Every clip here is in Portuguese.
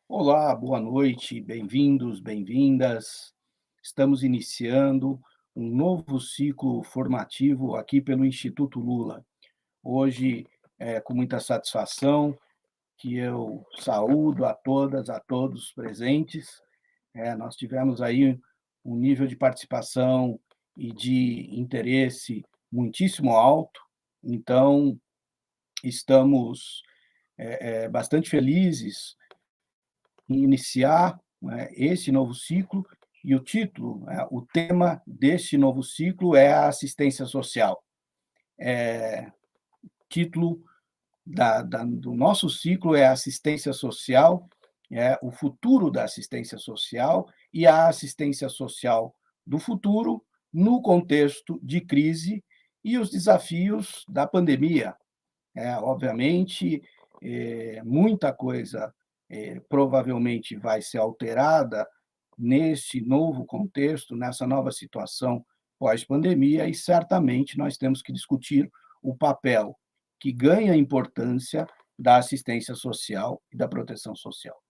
Olá, boa noite, bem-vindos, bem-vindas. Estamos iniciando um novo ciclo formativo aqui pelo Instituto Lula. Hoje, é com muita satisfação que eu saúdo a todas, a todos presentes. Nós tivemos aí um nível de participação e de interesse muitíssimo alto, então estamos bastante felizes em iniciar, né, esse novo ciclo, e o título, né, o tema deste novo ciclo é a assistência social. Título do nosso ciclo é assistência social, o futuro da assistência social e a assistência social do futuro no contexto de crise e os desafios da pandemia. Obviamente, muita coisa provavelmente vai ser alterada nesse novo contexto, nessa nova situação pós-pandemia, e certamente nós temos que discutir o papel que ganha importância da assistência social e da proteção social.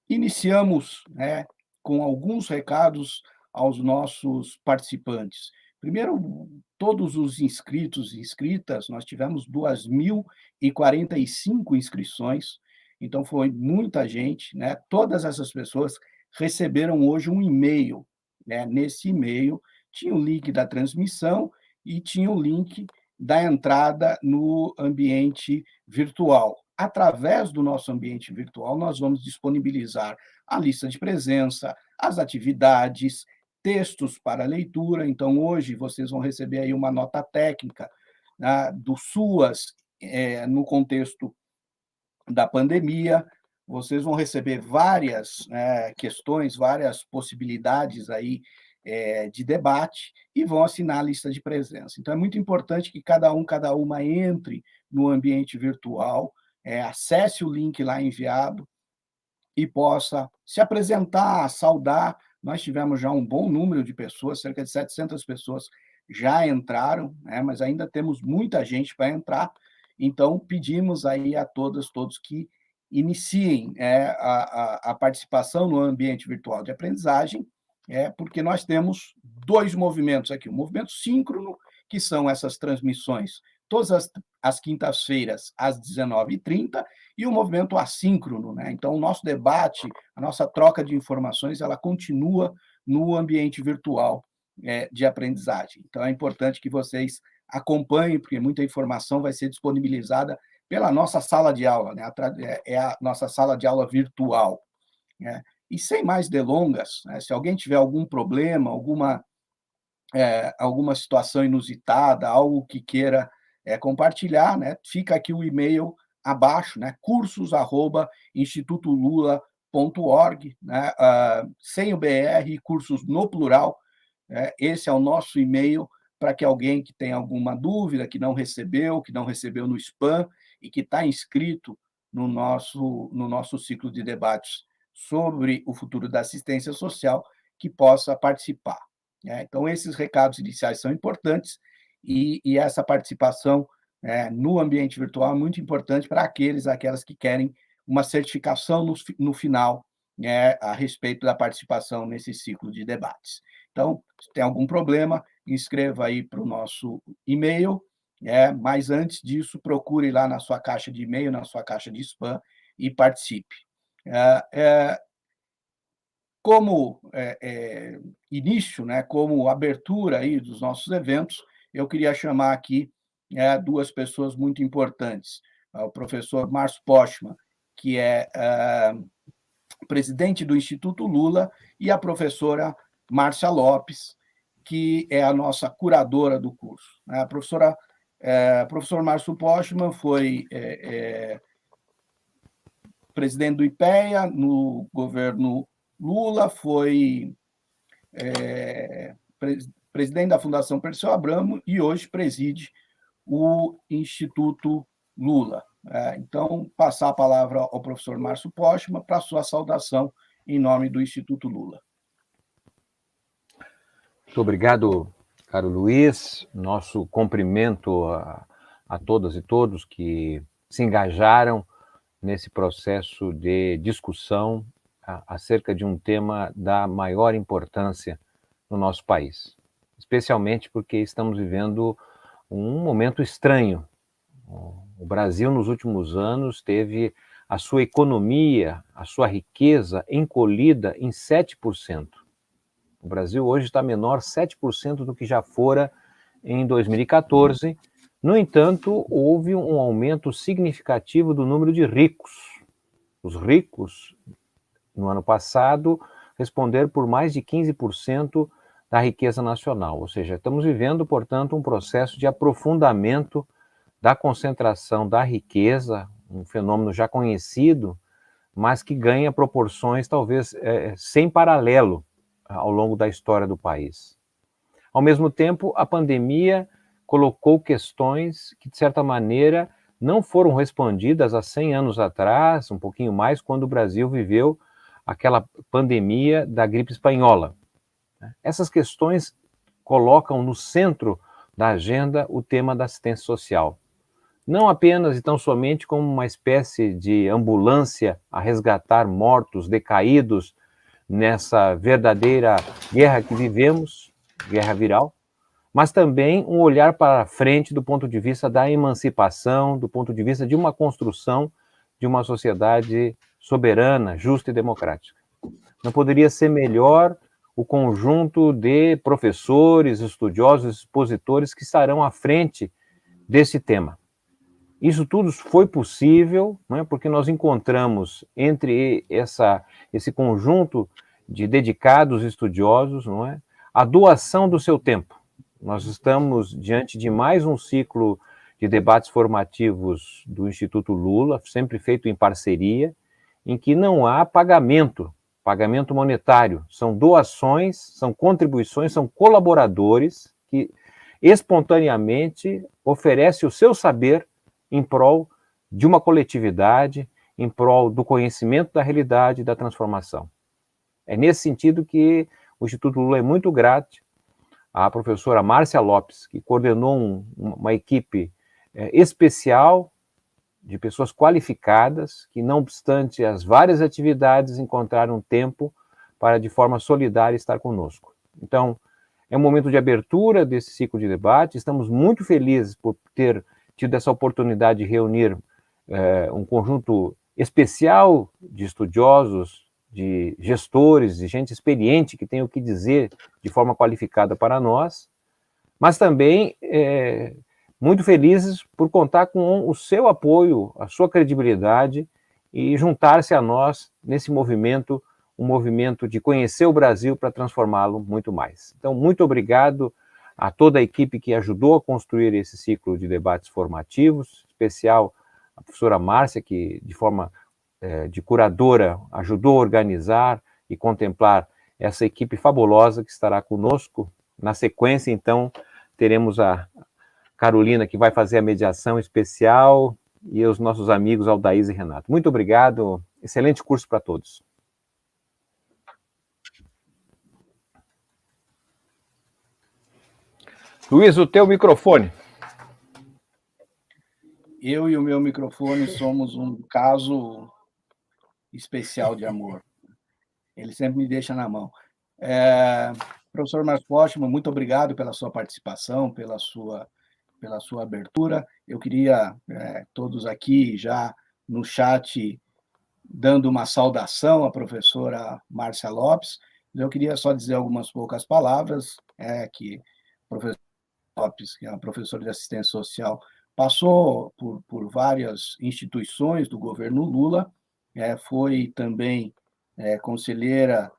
Iniciamos, né, com alguns recados aos nossos participantes. Primeiro, todos os inscritos e inscritas, nós tivemos 2.045 inscrições, então foi muita gente, né? Todas essas pessoas receberam hoje um e-mail, né? Nesse e-mail tinha o link da transmissão e tinha o link da entrada no ambiente virtual. Através do nosso ambiente virtual, nós vamos disponibilizar a lista de presença, as atividades, textos para leitura. Então, hoje, vocês vão receber aí uma nota técnica, né, do SUAS, no contexto da pandemia. Vocês vão receber várias questões, várias possibilidades aí de debate e vão assinar a lista de presença. Então, é muito importante que cada um, cada uma entre no ambiente virtual, acesse o link lá enviado e possa se apresentar, saudar. Nós tivemos já um bom número de pessoas, cerca de 700 pessoas já entraram, né, mas ainda temos muita gente para entrar, então pedimos aí a todas, todos que iniciem a participação no ambiente virtual de aprendizagem, porque nós temos dois movimentos aqui, o movimento síncrono, que são essas transmissões todas as quintas-feiras, às 19h30, e o movimento assíncrono, né? Então, o nosso debate, a nossa troca de informações, ela continua no ambiente virtual de aprendizagem. Então, é importante que vocês acompanhem, porque muita informação vai ser disponibilizada pela nossa sala de aula, né? É a nossa sala de aula virtual, né? E sem mais delongas, né? Se alguém tiver algum problema, alguma situação inusitada, algo que queira compartilhar, né? Fica aqui o e-mail abaixo, né? cursos@institutolula.org, né? Sem o BR, cursos no plural. Esse é o nosso e-mail para que alguém que tem alguma dúvida, que não recebeu no spam e que está inscrito no nosso ciclo de debates sobre o futuro da assistência social, que possa participar. Então, esses recados iniciais são importantes e essa participação no ambiente virtual é muito importante para aquelas que querem uma certificação no final, a respeito da participação nesse ciclo de debates. Então, se tem algum problema, escreva aí para o nosso e-mail, mas antes disso, procure lá na sua caixa de e-mail, na sua caixa de spam e participe. Como início, né, como abertura aí dos nossos eventos, eu queria chamar aqui duas pessoas muito importantes. O professor Márcio Postman, que é presidente do Instituto Lula, e a professora Márcia Lopes, que é a nossa curadora do curso. A professor Márcio Postman foi presidente do IPEA no governo Lula, foi presidente da Fundação Perseu Abramo e hoje preside o Instituto Lula. Então, passar a palavra ao professor Márcio Postman para a sua saudação em nome do Instituto Lula. Muito obrigado, caro Luiz. Nosso cumprimento a todas e todos que se engajaram nesse processo de discussão acerca de um tema da maior importância no nosso país, especialmente porque estamos vivendo um momento estranho. O Brasil, nos últimos anos, teve a sua economia, a sua riqueza encolhida em 7%. O Brasil hoje está menor 7% do que já fora em 2014. No entanto, houve um aumento significativo do número de ricos. Os ricos, no ano passado, responderam por mais de 15% da riqueza nacional. Ou seja, estamos vivendo, portanto, um processo de aprofundamento da concentração da riqueza, um fenômeno já conhecido, mas que ganha proporções talvez sem paralelo ao longo da história do país. Ao mesmo tempo, a pandemia colocou questões que, de certa maneira, não foram respondidas há 100 anos atrás, um pouquinho mais, quando o Brasil viveu aquela pandemia da gripe espanhola. Essas questões colocam no centro da agenda o tema da assistência social. Não apenas e tão somente como uma espécie de ambulância a resgatar mortos, decaídos, nessa verdadeira guerra que vivemos, guerra viral, mas também um olhar para frente do ponto de vista da emancipação, do ponto de vista de uma construção de uma sociedade soberana, justa e democrática. Não poderia ser melhor o conjunto de professores, estudiosos, expositores que estarão à frente desse tema. Isso tudo foi possível, não é, porque nós encontramos entre esse conjunto de dedicados estudiosos, não é, a doação do seu tempo. Nós estamos diante de mais um ciclo de debates formativos do Instituto Lula, sempre feito em parceria, em que não há pagamento monetário, são doações, são contribuições, são colaboradores que espontaneamente oferecem o seu saber em prol de uma coletividade, em prol do conhecimento da realidade e da transformação. É nesse sentido que o Instituto Lula é muito grato à professora Márcia Lopes, que coordenou uma equipe especial de pessoas qualificadas, que, não obstante as várias atividades, encontraram tempo para, de forma solidária, estar conosco. Então, é um momento de abertura desse ciclo de debate, estamos muito felizes por ter tido essa oportunidade de reunir um conjunto especial de estudiosos, de gestores, de gente experiente que tem o que dizer de forma qualificada para nós, mas também muito felizes por contar com o seu apoio, a sua credibilidade e juntar-se a nós nesse movimento, um movimento de conhecer o Brasil para transformá-lo muito mais. Então, muito obrigado a toda a equipe que ajudou a construir esse ciclo de debates formativos, em especial a professora Márcia, que de forma de curadora ajudou a organizar e contemplar essa equipe fabulosa que estará conosco. Na sequência, então, teremos a Carolina, que vai fazer a mediação especial, e os nossos amigos Aldaís e Renato. Muito obrigado, excelente curso para todos. Luiz, o teu microfone. Eu e o meu microfone somos um caso especial de amor. Ele sempre me deixa na mão. Professor Marcos Postman, muito obrigado pela sua participação, pela sua abertura. Eu queria, todos aqui já no chat, dando uma saudação à professora Márcia Lopes. Eu queria só dizer algumas poucas palavras, que a professora Lopes, que é uma professora de assistência social, passou por várias instituições do governo Lula, foi também conselheira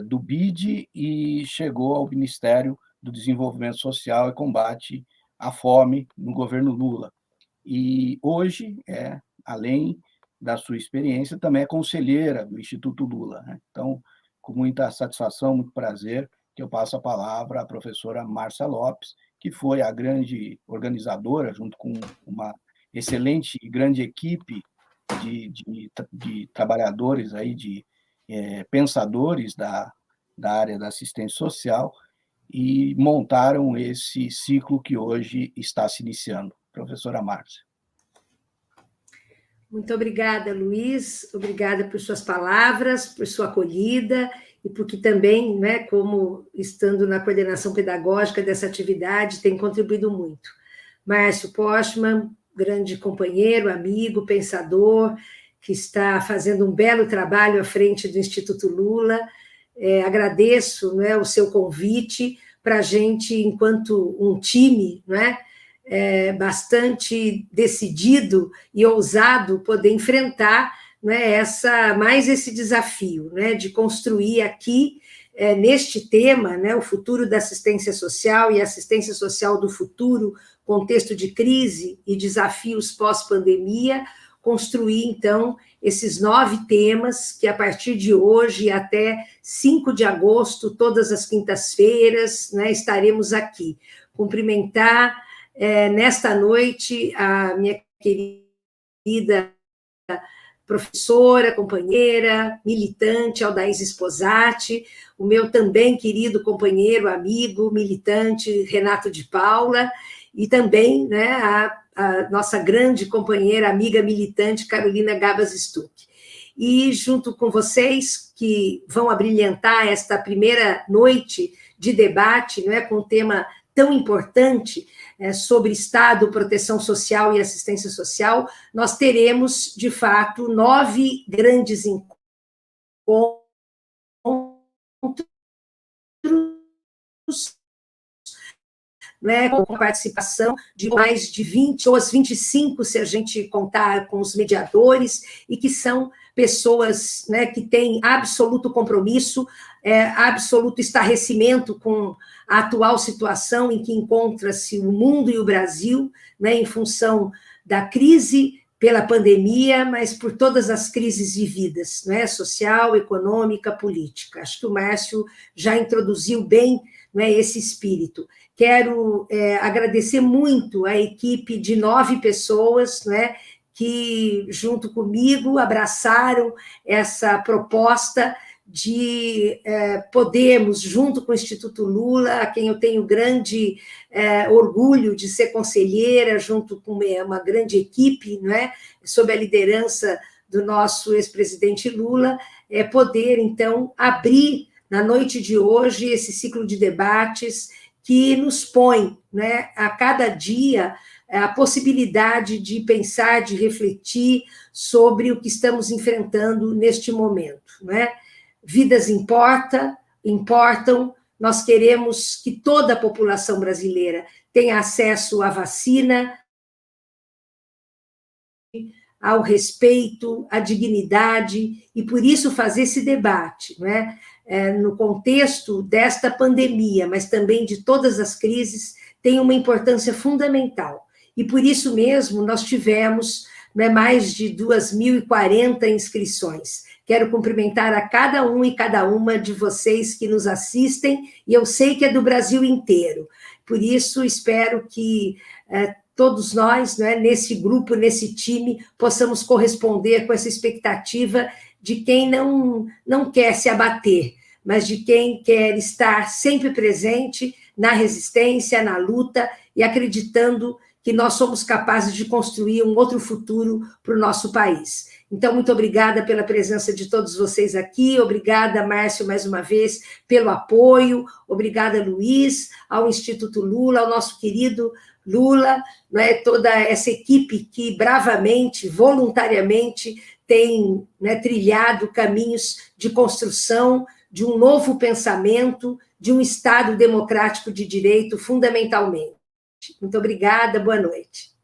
do BID e chegou ao Ministério do Desenvolvimento Social e Combate à Fome no governo Lula. E hoje, além da sua experiência, também é conselheira do Instituto Lula, né? Então, com muita satisfação, muito prazer, que eu passo a palavra à professora Márcia Lopes, que foi a grande organizadora, junto com uma excelente e grande equipe de trabalhadores, aí, de pensadores da área da assistência social, e montaram esse ciclo que hoje está se iniciando. Professora Márcia. Muito obrigada, Luiz. Obrigada por suas palavras, por sua acolhida e porque também, né, como estando na coordenação pedagógica dessa atividade, tem contribuído muito. Márcio Postman, grande companheiro, amigo, pensador, que está fazendo um belo trabalho à frente do Instituto Lula. Agradeço, né, o seu convite para a gente, enquanto um time, né, bastante decidido e ousado, poder enfrentar, né, mais esse desafio, né, de construir aqui, neste tema, né, o futuro da assistência social e assistência social do futuro, contexto de crise e desafios pós-pandemia, construir, então, esses 9 temas que, a partir de hoje até 5 de agosto, todas as quintas-feiras, né, estaremos aqui. Cumprimentar nesta noite a minha querida professora, companheira, militante, Aldaís Sposati, o meu também querido companheiro, amigo, militante, Renato de Paula, e também, né, a nossa grande companheira, amiga militante, Carolina Gabas Stuck. E junto com vocês, que vão abrilhantar esta primeira noite de debate, não é, com um tema tão importante, sobre Estado, proteção social e assistência social, nós teremos, de fato, 9 grandes encontros, né, com participação de mais de 20 ou as 25, se a gente contar com os mediadores, e que são pessoas, né, que têm absoluto compromisso, absoluto estarrecimento com a atual situação em que encontra-se o mundo e o Brasil, né, em função da crise pela pandemia, mas por todas as crises vividas, né, social, econômica, política. Acho que o Márcio já introduziu bem, né, esse espírito. Quero agradecer muito a equipe de 9 pessoas, né, que, junto comigo, abraçaram essa proposta de podermos, junto com o Instituto Lula, a quem eu tenho grande orgulho de ser conselheira, junto com uma grande equipe, não é, sob a liderança do nosso ex-presidente Lula, poder, então, abrir, na noite de hoje, esse ciclo de debates que nos põe, né, a cada dia, a possibilidade de pensar, de refletir sobre o que estamos enfrentando neste momento, né? Vidas importam, nós queremos que toda a população brasileira tenha acesso à vacina, ao respeito, à dignidade, e por isso fazer esse debate, né? No contexto desta pandemia, mas também de todas as crises, tem uma importância fundamental. E por isso mesmo nós tivemos, né, mais de 2.040 inscrições. Quero cumprimentar a cada um e cada uma de vocês que nos assistem, e eu sei que é do Brasil inteiro. Por isso, espero que todos nós, né, nesse grupo, nesse time, possamos corresponder com essa expectativa de quem não quer se abater, mas de quem quer estar sempre presente na resistência, na luta, e acreditando que nós somos capazes de construir um outro futuro para o nosso país. Então, muito obrigada pela presença de todos vocês aqui, obrigada, Márcio, mais uma vez, pelo apoio, obrigada, Luiz, ao Instituto Lula, ao nosso querido Lula, né, toda essa equipe que bravamente, voluntariamente, tem, né, trilhado caminhos de construção de um novo pensamento, de um Estado democrático de direito, fundamentalmente. Muito obrigada, boa noite.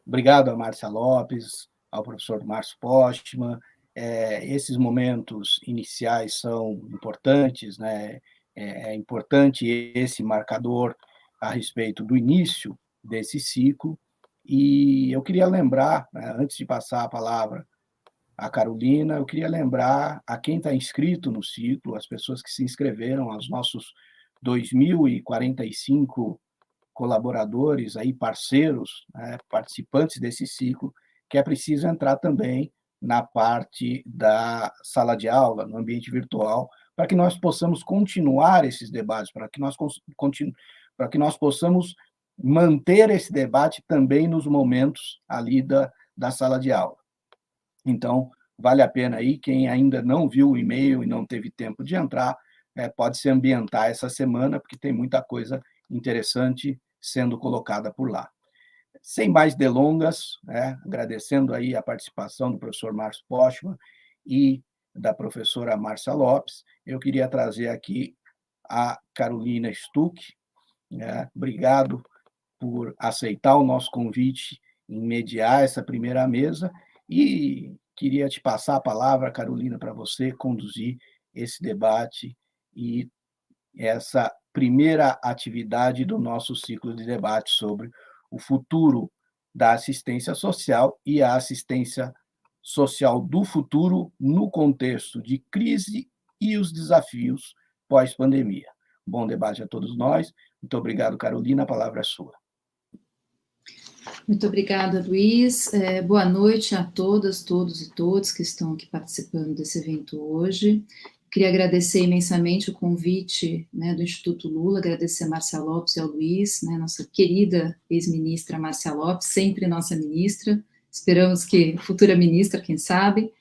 Obrigado a Márcia Lopes, ao professor Márcio Postman. Esses momentos iniciais são importantes, né? É importante esse marcador a respeito do início desse ciclo, e eu queria lembrar, né, antes de passar a palavra à Carolina, eu queria lembrar a quem está inscrito no ciclo, as pessoas que se inscreveram, aos nossos 2.045 colaboradores, aí, parceiros, né, participantes desse ciclo, que é preciso entrar também na parte da sala de aula, no ambiente virtual, para que nós possamos continuar esses debates, para que nós possamos manter esse debate também nos momentos ali da sala de aula. Então, vale a pena aí, quem ainda não viu o e-mail e não teve tempo de entrar, pode se ambientar essa semana, porque tem muita coisa interessante sendo colocada por lá. Sem mais delongas, agradecendo aí a participação do professor Márcio Postman e da professora Márcia Lopes, eu queria trazer aqui a Carolina Stuck. Obrigado por aceitar o nosso convite em mediar essa primeira mesa, e queria te passar a palavra, Carolina, para você conduzir esse debate e essa primeira atividade do nosso ciclo de debate sobre o futuro da assistência social e a assistência social do futuro no contexto de crise e os desafios pós-pandemia. Bom debate a todos nós. Muito obrigado, Carolina, a palavra é sua. Muito obrigada, Luiz. Boa noite a todas, todos e todos que estão aqui participando desse evento hoje. Queria agradecer imensamente o convite, né, do Instituto Lula, agradecer a Márcia Lopes e ao Luiz, né, nossa querida ex-ministra Márcia Lopes, sempre nossa ministra, esperamos que futura ministra, quem sabe.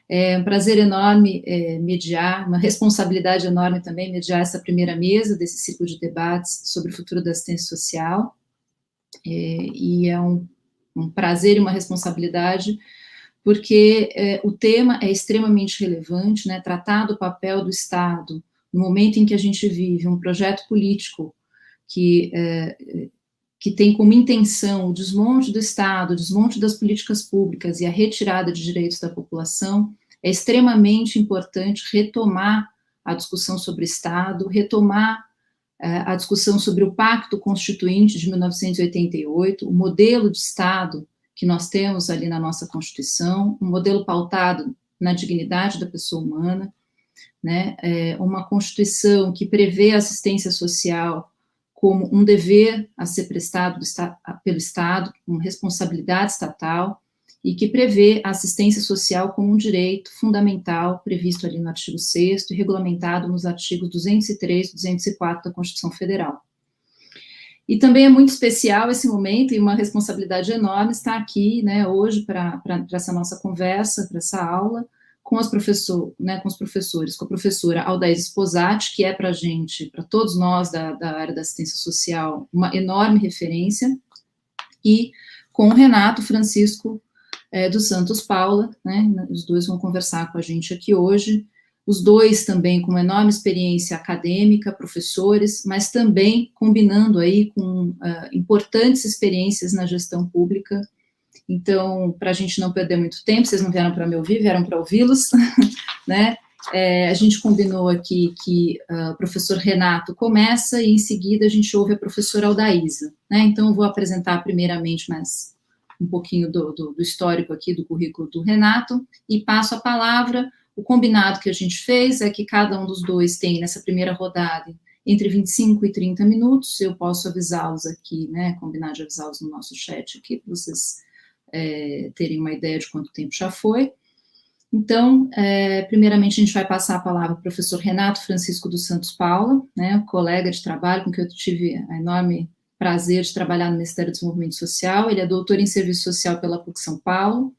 É um prazer enorme mediar, uma responsabilidade enorme também mediar essa primeira mesa desse ciclo de debates sobre o futuro da assistência social, e é um prazer e uma responsabilidade, porque o tema é extremamente relevante, né, tratar do papel do Estado, no momento em que a gente vive um projeto político que tem como intenção o desmonte do Estado, o desmonte das políticas públicas e a retirada de direitos da população, é extremamente importante retomar a discussão sobre o Estado, retomar a discussão sobre o Pacto Constituinte de 1988, o modelo de Estado que nós temos ali na nossa Constituição, um modelo pautado na dignidade da pessoa humana, né, uma Constituição que prevê a assistência social como um dever a ser prestado pelo Estado, com responsabilidade estatal, e que prevê a assistência social como um direito fundamental previsto ali no artigo 6º e regulamentado nos artigos 203 e 204 da Constituição Federal. E também é muito especial esse momento e uma responsabilidade enorme estar aqui, né, hoje para essa nossa conversa, para essa aula, com os professores, com a professora Aldaísa Sposati, que é para a gente, para todos nós da área da assistência social, uma enorme referência, e com o Renato Francisco dos Santos Paula, né, os dois vão conversar com a gente aqui hoje, os dois também com uma enorme experiência acadêmica, professores, mas também combinando aí com importantes experiências na gestão pública. Então, para a gente não perder muito tempo, vocês não vieram para me ouvir, vieram para ouvi-los, né, a gente combinou aqui que o professor Renato começa e em seguida a gente ouve a professora Aldaísa, né, então eu vou apresentar primeiramente um pouquinho do histórico aqui do currículo do Renato e passo a palavra. O combinado que a gente fez é que cada um dos dois tem, nessa primeira rodada, entre 25 e 30 minutos, eu posso avisá-los aqui, né, combinar de avisá-los no nosso chat aqui, para vocês terem uma ideia de quanto tempo já foi. Então, primeiramente a gente vai passar a palavra ao professor Renato Francisco dos Santos Paula, né, colega de trabalho com quem eu tive a enorme prazer de trabalhar no Ministério do Desenvolvimento Social. Ele é doutor em Serviço Social pela PUC São Paulo,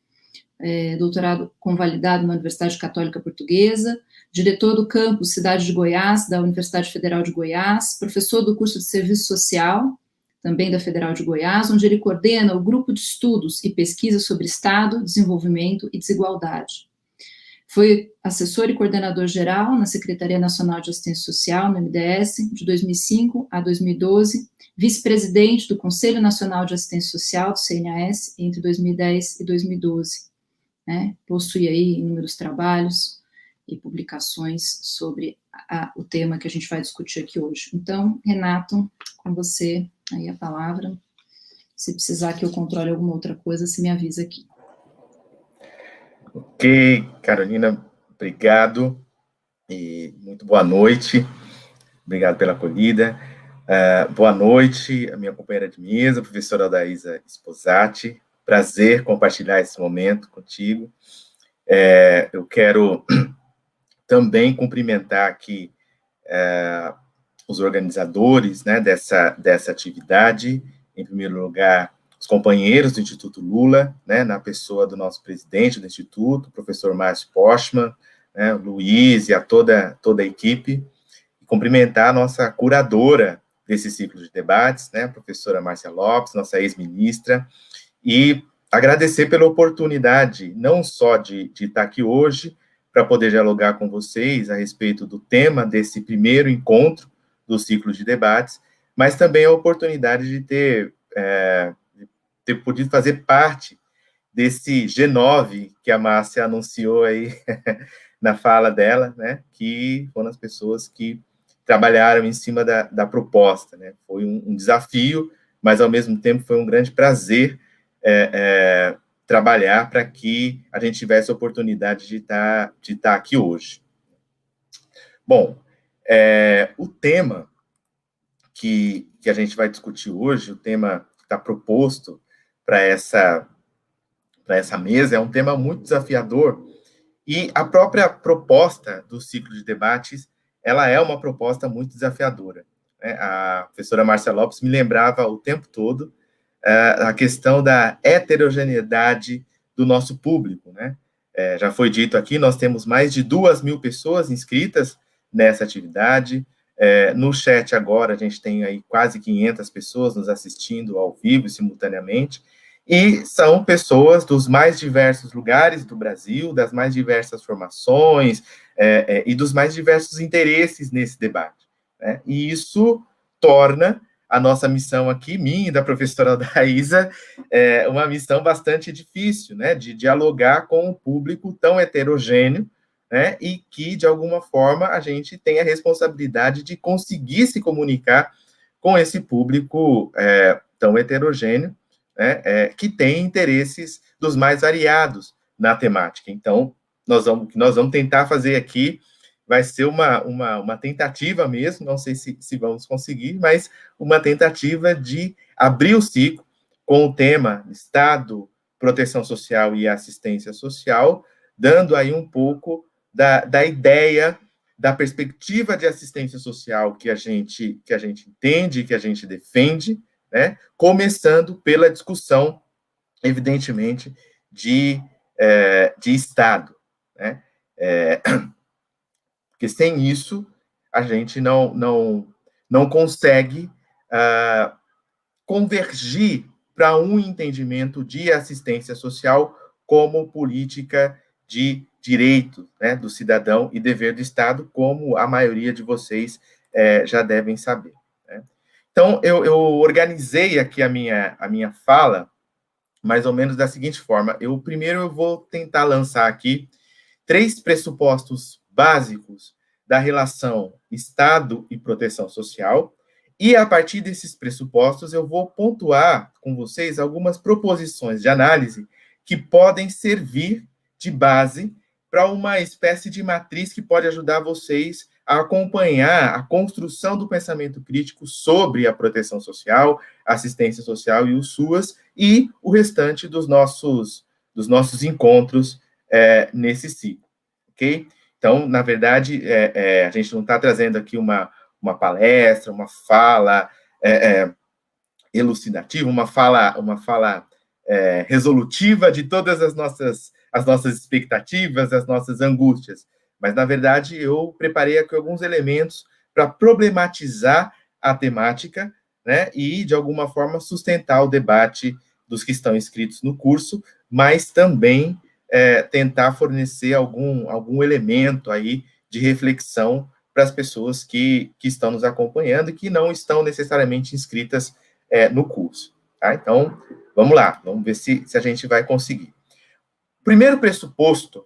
doutorado convalidado na Universidade Católica Portuguesa, diretor do campus Cidade de Goiás, da Universidade Federal de Goiás, professor do curso de Serviço Social, também da Federal de Goiás, onde ele coordena o grupo de estudos e pesquisa sobre Estado, Desenvolvimento e Desigualdade. Foi assessor e coordenador geral na Secretaria Nacional de Assistência Social, no MDS, de 2005 a 2012, vice-presidente do Conselho Nacional de Assistência Social, do CNAS, entre 2010 e 2012. Né? Possui aí inúmeros trabalhos e publicações sobre o tema que a gente vai discutir aqui hoje. Então, Renato, com você aí a palavra. Se precisar que eu controle alguma outra coisa, você me avisa aqui. Ok, Carolina, obrigado e muito boa noite. Obrigado pela acolhida. Boa noite, a minha companheira de mesa, a professora Aldaísa Sposati. Prazer compartilhar esse momento contigo. Eu quero também cumprimentar aqui os organizadores, né, dessa atividade. Em primeiro lugar, os companheiros do Instituto Lula, né, na pessoa do nosso presidente do Instituto, o professor Márcio Postman, né, o Luiz e a toda a equipe. E cumprimentar a nossa curadora desse ciclo de debates, né, a professora Márcia Lopes, nossa ex-ministra, e agradecer pela oportunidade, não só de estar aqui hoje, para poder dialogar com vocês a respeito do tema desse primeiro encontro do ciclo de debates, mas também a oportunidade de ter podido fazer parte desse G9 que a Márcia anunciou aí na fala dela, né, que foram as pessoas que trabalharam em cima da proposta, né. Foi um desafio, mas ao mesmo tempo foi um grande prazer trabalhar para que a gente tivesse a oportunidade de estar aqui hoje. Bom, o tema que a gente vai discutir hoje, o tema que está proposto para essa mesa, é um tema muito desafiador, e a própria proposta do ciclo de debates, ela é uma proposta muito desafiadora, né? A professora Márcia Lopes me lembrava o tempo todo a questão da heterogeneidade do nosso público, né? Já foi dito aqui, nós temos mais de 2.000 pessoas inscritas nessa atividade. No chat agora, a gente tem aí quase 500 pessoas nos assistindo ao vivo, simultaneamente, e são pessoas dos mais diversos lugares do Brasil, das mais diversas formações, e dos mais diversos interesses nesse debate, né? E isso torna a nossa missão aqui, minha e da professora Daísa, uma missão bastante difícil, né, de dialogar com um público tão heterogêneo, né, e que, de alguma forma, a gente tem a responsabilidade de conseguir se comunicar com esse público tão heterogêneo, né, que tem interesses dos mais variados na temática. Então, o que nós vamos tentar fazer aqui vai ser uma tentativa mesmo, não sei se vamos conseguir, mas uma tentativa de abrir o ciclo com o tema Estado, Proteção Social e Assistência Social, dando aí um pouco da ideia, da perspectiva de assistência social que a gente entende, que a gente defende, né? Começando pela discussão, evidentemente, de Estado, né? Porque sem isso, a gente não consegue convergir para um entendimento de assistência social como política de direito, né, do cidadão e dever do Estado, como a maioria de vocês já devem saber, né? Então, eu organizei aqui a minha fala mais ou menos da seguinte forma. Primeiro eu vou tentar lançar aqui 3 pressupostos básicos da relação Estado e proteção social, e a partir desses pressupostos eu vou pontuar com vocês algumas proposições de análise que podem servir de base para uma espécie de matriz que pode ajudar vocês a acompanhar a construção do pensamento crítico sobre a proteção social, assistência social e o SUAS, e o restante dos nossos encontros nesse ciclo, ok? Então, na verdade, a gente não está trazendo aqui uma palestra, uma fala elucidativa, uma fala resolutiva de todas as nossas expectativas, as nossas angústias. Mas, na verdade, eu preparei aqui alguns elementos para problematizar a temática, né, e, de alguma forma, sustentar o debate dos que estão inscritos no curso, mas também tentar fornecer algum elemento aí de reflexão para as pessoas que estão nos acompanhando e que não estão necessariamente inscritas no curso, tá? Então, vamos lá, vamos ver se a gente vai conseguir. O primeiro pressuposto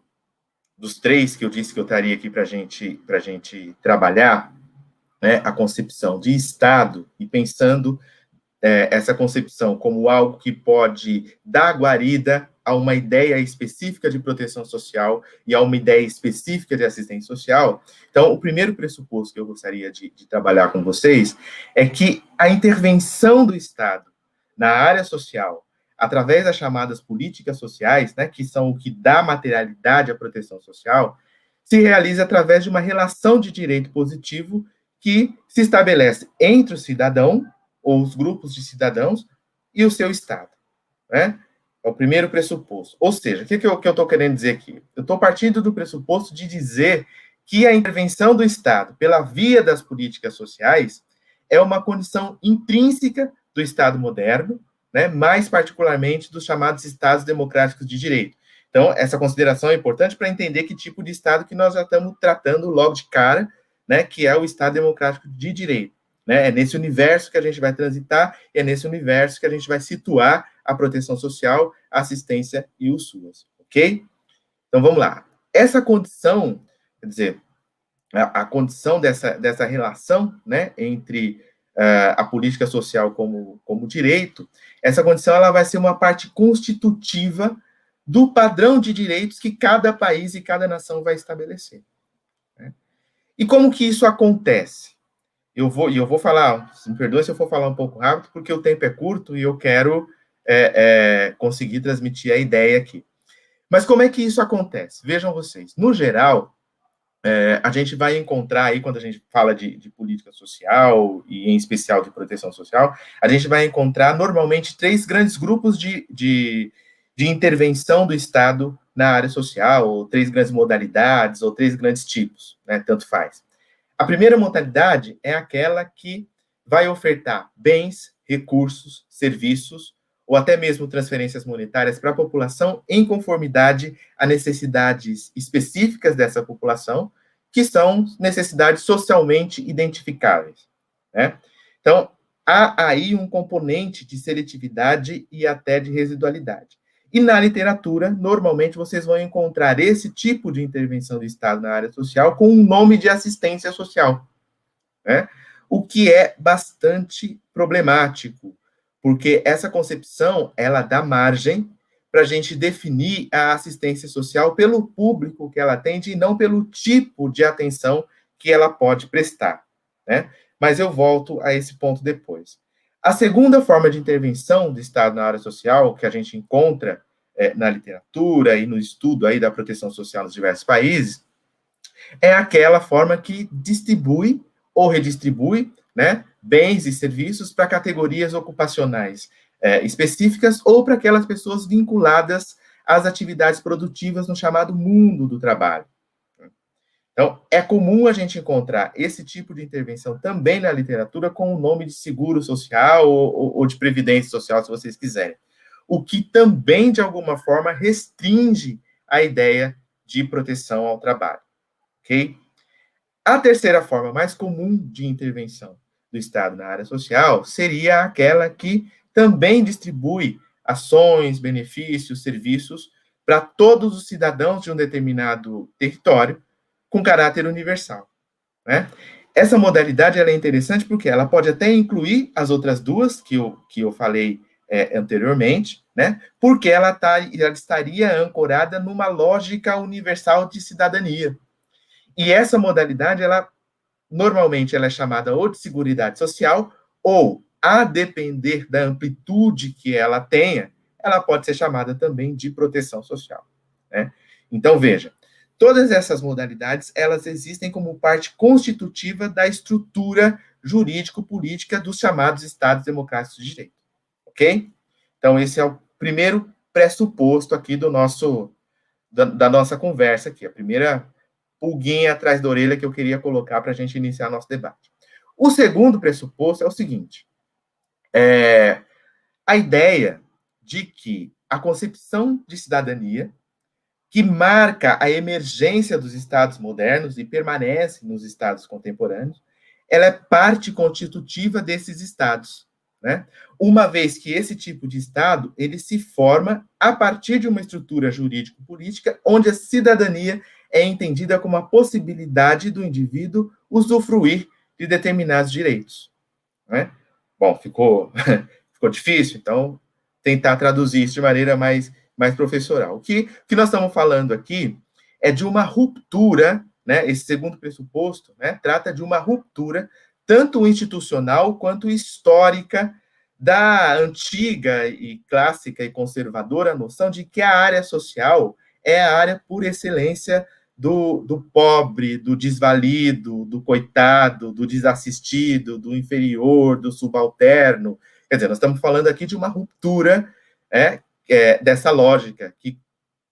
dos 3 que eu disse que eu estaria aqui para a gente trabalhar, né, a concepção de Estado, e pensando essa concepção como algo que pode dar guarida a uma ideia específica de proteção social e a uma ideia específica de assistência social. Então, o primeiro pressuposto que eu gostaria de trabalhar com vocês é que a intervenção do Estado na área social, através das chamadas políticas sociais, né, que são o que dá materialidade à proteção social, se realiza através de uma relação de direito positivo que se estabelece entre o cidadão, ou os grupos de cidadãos, e o seu Estado. Né? É o primeiro pressuposto. Ou seja, o que eu estou querendo dizer aqui? Eu estou partindo do pressuposto de dizer que a intervenção do Estado pela via das políticas sociais é uma condição intrínseca do Estado moderno, né, mais particularmente dos chamados Estados democráticos de direito. Então, essa consideração é importante para entender que tipo de Estado que nós já estamos tratando logo de cara, né, que é o Estado democrático de direito. Né? É nesse universo que a gente vai transitar, e é nesse universo que a gente vai situar a proteção social, a assistência e o SUAS, ok? Então, vamos lá. Essa condição, quer dizer, a condição dessa relação, né, entre a política social como direito, essa condição ela vai ser uma parte constitutiva do padrão de direitos que cada país e cada nação vai estabelecer. Né? E como que isso acontece? Eu vou falar, me perdoe se eu for falar um pouco rápido, porque o tempo é curto e eu quero conseguir transmitir a ideia aqui. Mas como é que isso acontece? Vejam vocês, no geral, a gente vai encontrar aí, quando a gente fala de política social, e em especial de proteção social, a gente vai encontrar normalmente 3 grandes grupos de intervenção do Estado na área social, ou 3 grandes modalidades, ou 3 grandes tipos, né, tanto faz. A primeira modalidade é aquela que vai ofertar bens, recursos, serviços, ou até mesmo transferências monetárias para a população em conformidade a necessidades específicas dessa população, que são necessidades socialmente identificáveis. Né? Então, há aí um componente de seletividade e até de residualidade. E na literatura, normalmente, vocês vão encontrar esse tipo de intervenção do Estado na área social com o nome de assistência social. Né? O que é bastante problemático, porque essa concepção, ela dá margem para a gente definir a assistência social pelo público que ela atende e não pelo tipo de atenção que ela pode prestar. Né? Mas eu volto a esse ponto depois. A segunda forma de intervenção do Estado na área social, que a gente encontra na literatura e no estudo aí da proteção social nos diversos países, é aquela forma que distribui ou redistribui, né, bens e serviços para categorias ocupacionais específicas ou para aquelas pessoas vinculadas às atividades produtivas no chamado mundo do trabalho. Então, é comum a gente encontrar esse tipo de intervenção também na literatura com o nome de seguro social ou de previdência social, se vocês quiserem. O que também, de alguma forma, restringe a ideia de proteção ao trabalho. Ok? A terceira forma mais comum de intervenção do Estado na área social seria aquela que também distribui ações, benefícios, serviços para todos os cidadãos de um determinado território com caráter universal. Né? Essa modalidade ela é interessante porque ela pode até incluir as outras duas que eu falei anteriormente, né? Porque ela estaria ancorada numa lógica universal de cidadania. E essa modalidade, normalmente, ela é chamada ou de seguridade social, ou, a depender da amplitude que ela tenha, ela pode ser chamada também de proteção social. Né? Então, veja, todas essas modalidades, elas existem como parte constitutiva da estrutura jurídico-política dos chamados Estados democráticos de direito. Ok? Então, esse é o primeiro pressuposto aqui da nossa conversa aqui, a primeira pulguinha atrás da orelha que eu queria colocar para a gente iniciar nosso debate. O segundo pressuposto é o seguinte, a ideia de que a concepção de cidadania que marca a emergência dos estados modernos e permanece nos estados contemporâneos, ela é parte constitutiva desses estados, né? Uma vez que esse tipo de estado, ele se forma a partir de uma estrutura jurídico-política onde a cidadania é entendida como a possibilidade do indivíduo usufruir de determinados direitos. Né? Bom, ficou difícil, então tentar traduzir isso de maneira mais professoral. O que nós estamos falando aqui é de uma ruptura, né? Esse segundo pressuposto, né, trata de uma ruptura tanto institucional quanto histórica da antiga e clássica e conservadora noção de que a área social é a área por excelência do pobre, do desvalido, do coitado, do desassistido, do inferior, do subalterno. Quer dizer, nós estamos falando aqui de uma ruptura dessa lógica que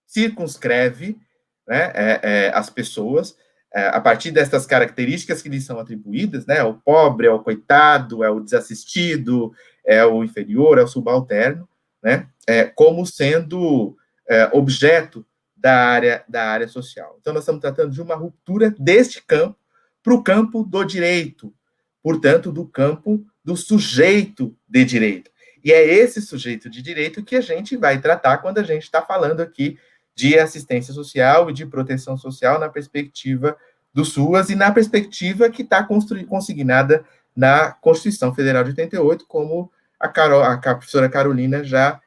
circunscreve, né, as pessoas a partir dessas características que lhes são atribuídas, né, o pobre, é o coitado, é o desassistido, é o inferior, é o subalterno, né, como sendo objeto da área social. Então, nós estamos tratando de uma ruptura deste campo para o campo do direito, portanto, do campo do sujeito de direito. E é esse sujeito de direito que a gente vai tratar quando a gente está falando aqui de assistência social e de proteção social na perspectiva do SUAS e na perspectiva que está consignada na Constituição Federal de 88, como a professora Carolina já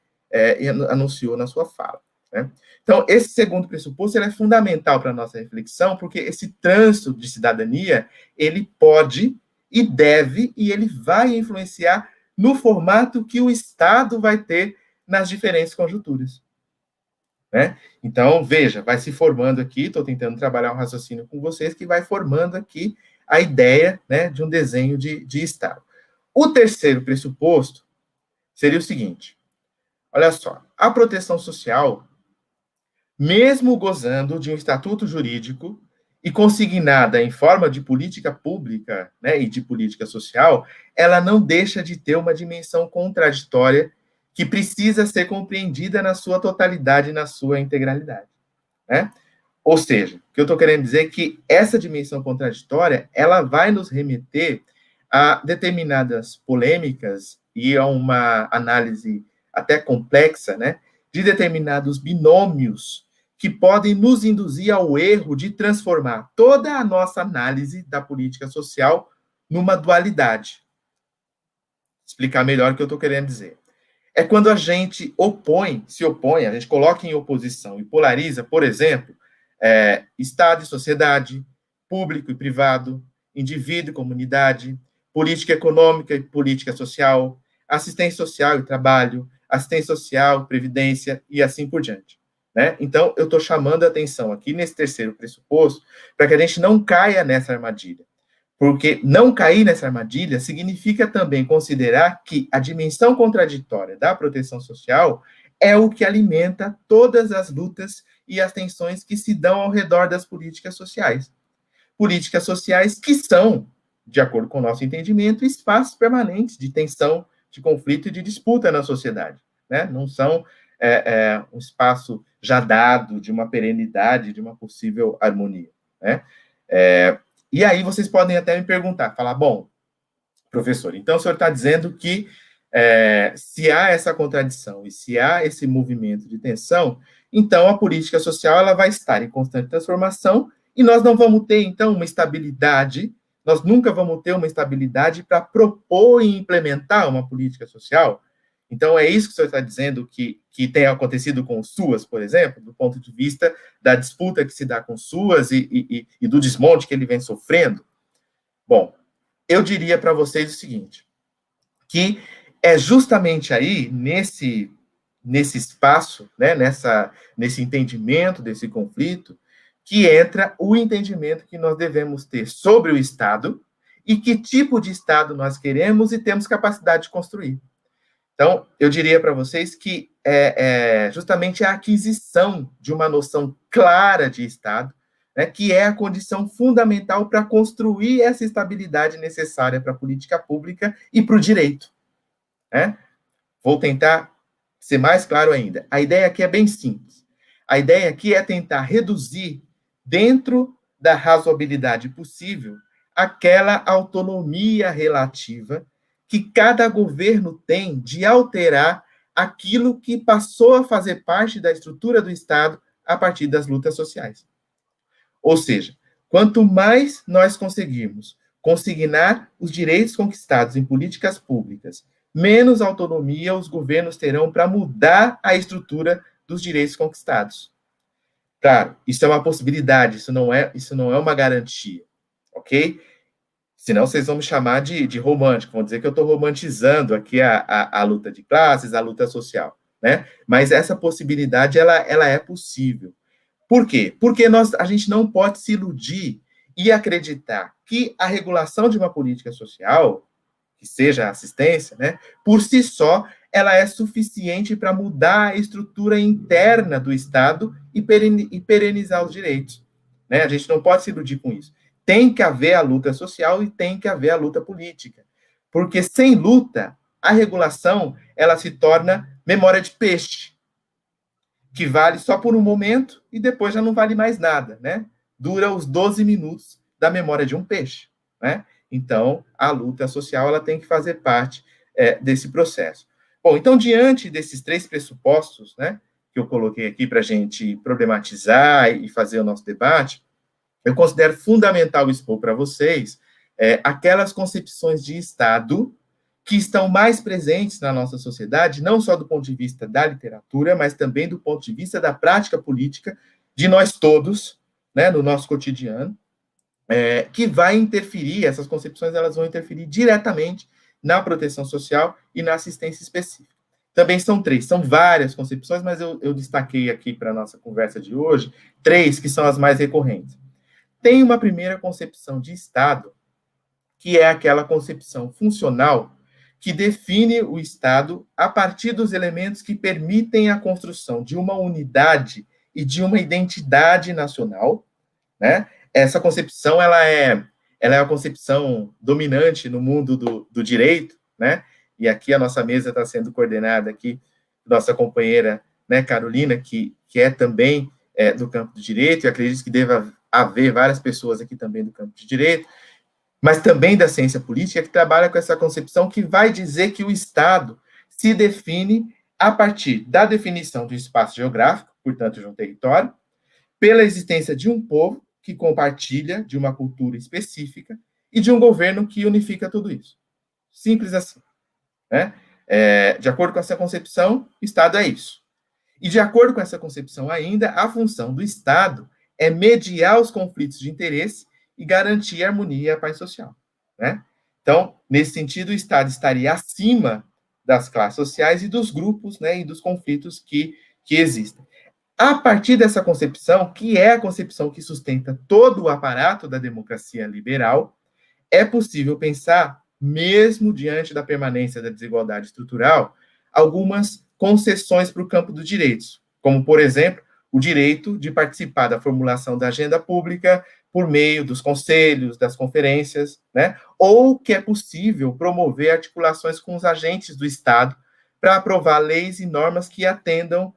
anunciou na sua fala, né? Então, esse segundo pressuposto é fundamental para a nossa reflexão, porque esse trânsito de cidadania, ele pode e deve, e ele vai influenciar no formato que o Estado vai ter nas diferentes conjunturas, né? Então, veja, vai se formando aqui, estou tentando trabalhar um raciocínio com vocês, que vai formando aqui a ideia, né, de um desenho de Estado. O terceiro pressuposto seria o seguinte: olha só, a proteção social, mesmo gozando de um estatuto jurídico e consignada em forma de política pública, né, e de política social, ela não deixa de ter uma dimensão contraditória que precisa ser compreendida na sua totalidade, na sua integralidade, né? Ou seja, o que eu estou querendo dizer é que essa dimensão contraditória, ela vai nos remeter a determinadas polêmicas e a uma análise até complexa, né, de determinados binômios que podem nos induzir ao erro de transformar toda a nossa análise da política social numa dualidade. Explicar melhor o que eu estou querendo dizer. É quando a gente se opõe, a gente coloca em oposição e polariza, por exemplo, Estado e sociedade, público e privado, indivíduo e comunidade, política econômica e política social, assistência social e trabalho, assistência social, previdência e assim por diante, né? Então, eu estou chamando a atenção aqui nesse terceiro pressuposto para que a gente não caia nessa armadilha. Porque não cair nessa armadilha significa também considerar que a dimensão contraditória da proteção social é o que alimenta todas as lutas e as tensões que se dão ao redor das políticas sociais. Políticas sociais que são, de acordo com o nosso entendimento, espaços permanentes de tensão, de conflito e de disputa na sociedade, né? Não são um espaço já dado de uma perenidade, de uma possível harmonia, né? E aí vocês podem até me perguntar, falar, bom, professor, então o senhor está dizendo que se há essa contradição e se há esse movimento de tensão, então a política social ela vai estar em constante transformação e nós não vamos ter, então, uma estabilidade, nós nunca vamos ter uma estabilidade para propor e implementar uma política social. Então, é isso que o senhor está dizendo que tem acontecido com o SUAS, por exemplo, do ponto de vista da disputa que se dá com o SUAS e do desmonte que ele vem sofrendo? Bom, eu diria para vocês o seguinte, que é justamente aí, nesse espaço, né, nesse entendimento desse conflito, que entra o entendimento que nós devemos ter sobre o Estado e que tipo de Estado nós queremos e temos capacidade de construir. Então, eu diria para vocês que justamente a aquisição de uma noção clara de Estado, né, que é a condição fundamental para construir essa estabilidade necessária para a política pública e para o direito, né? Vou tentar ser mais claro ainda. A ideia aqui é bem simples. A ideia aqui é tentar reduzir, dentro da razoabilidade possível, aquela autonomia relativa que cada governo tem de alterar aquilo que passou a fazer parte da estrutura do Estado a partir das lutas sociais. Ou seja, quanto mais nós conseguirmos consignar os direitos conquistados em políticas públicas, menos autonomia os governos terão para mudar a estrutura dos direitos conquistados. Claro, isso é uma possibilidade, isso não é uma garantia, ok? Senão vocês vão me chamar de romântico, vão dizer que eu estou romantizando aqui a luta de classes, a luta social, né? Mas essa possibilidade, ela é possível. Por quê? Porque a gente não pode se iludir e acreditar que a regulação de uma política social, que seja a assistência, né, por si só, ela é suficiente para mudar a estrutura interna do Estado e perenizar os direitos, né? A gente não pode se iludir com isso. Tem que haver a luta social e tem que haver a luta política. Porque sem luta, a regulação, ela se torna memória de peixe, que vale só por um momento e depois já não vale mais nada, né? Dura os 12 minutos da memória de um peixe, né? Então, a luta social, ela tem que fazer parte desse processo. Bom, então, diante desses 3 pressupostos, né, que eu coloquei aqui para a gente problematizar e fazer o nosso debate, eu considero fundamental expor para vocês aquelas concepções de Estado que estão mais presentes na nossa sociedade, não só do ponto de vista da literatura, mas também do ponto de vista da prática política de nós todos, né, no nosso cotidiano, que vai interferir, essas concepções elas vão interferir diretamente na proteção social e na assistência específica. Também são 3, são várias concepções, mas eu destaquei aqui para a nossa conversa de hoje 3 que são as mais recorrentes. Tem uma primeira concepção de Estado, que é aquela concepção funcional que define o Estado a partir dos elementos que permitem a construção de uma unidade e de uma identidade nacional, né? Essa concepção, ela é a concepção dominante no mundo do direito, né? E aqui a nossa mesa está sendo coordenada aqui, nossa companheira, né, Carolina, que é também do campo do direito, e acredito que deva haver várias pessoas aqui também do campo de direito, mas também da ciência política, que trabalha com essa concepção que vai dizer que o Estado se define a partir da definição do espaço geográfico, portanto, de um território, pela existência de um povo que compartilha de uma cultura específica e de um governo que unifica tudo isso. Simples assim, né? De acordo com essa concepção, Estado é isso. E de acordo com essa concepção ainda, a função do Estado é mediar os conflitos de interesse e garantir a harmonia e a paz social, né? Então, nesse sentido, o Estado estaria acima das classes sociais e dos grupos, né, e dos conflitos que existem. A partir dessa concepção, que é a concepção que sustenta todo o aparato da democracia liberal, é possível pensar, mesmo diante da permanência da desigualdade estrutural, algumas concessões para o campo dos direitos, como, por exemplo, o direito de participar da formulação da agenda pública por meio dos conselhos, das conferências, né? Ou que é possível promover articulações com os agentes do Estado para aprovar leis e normas que atendam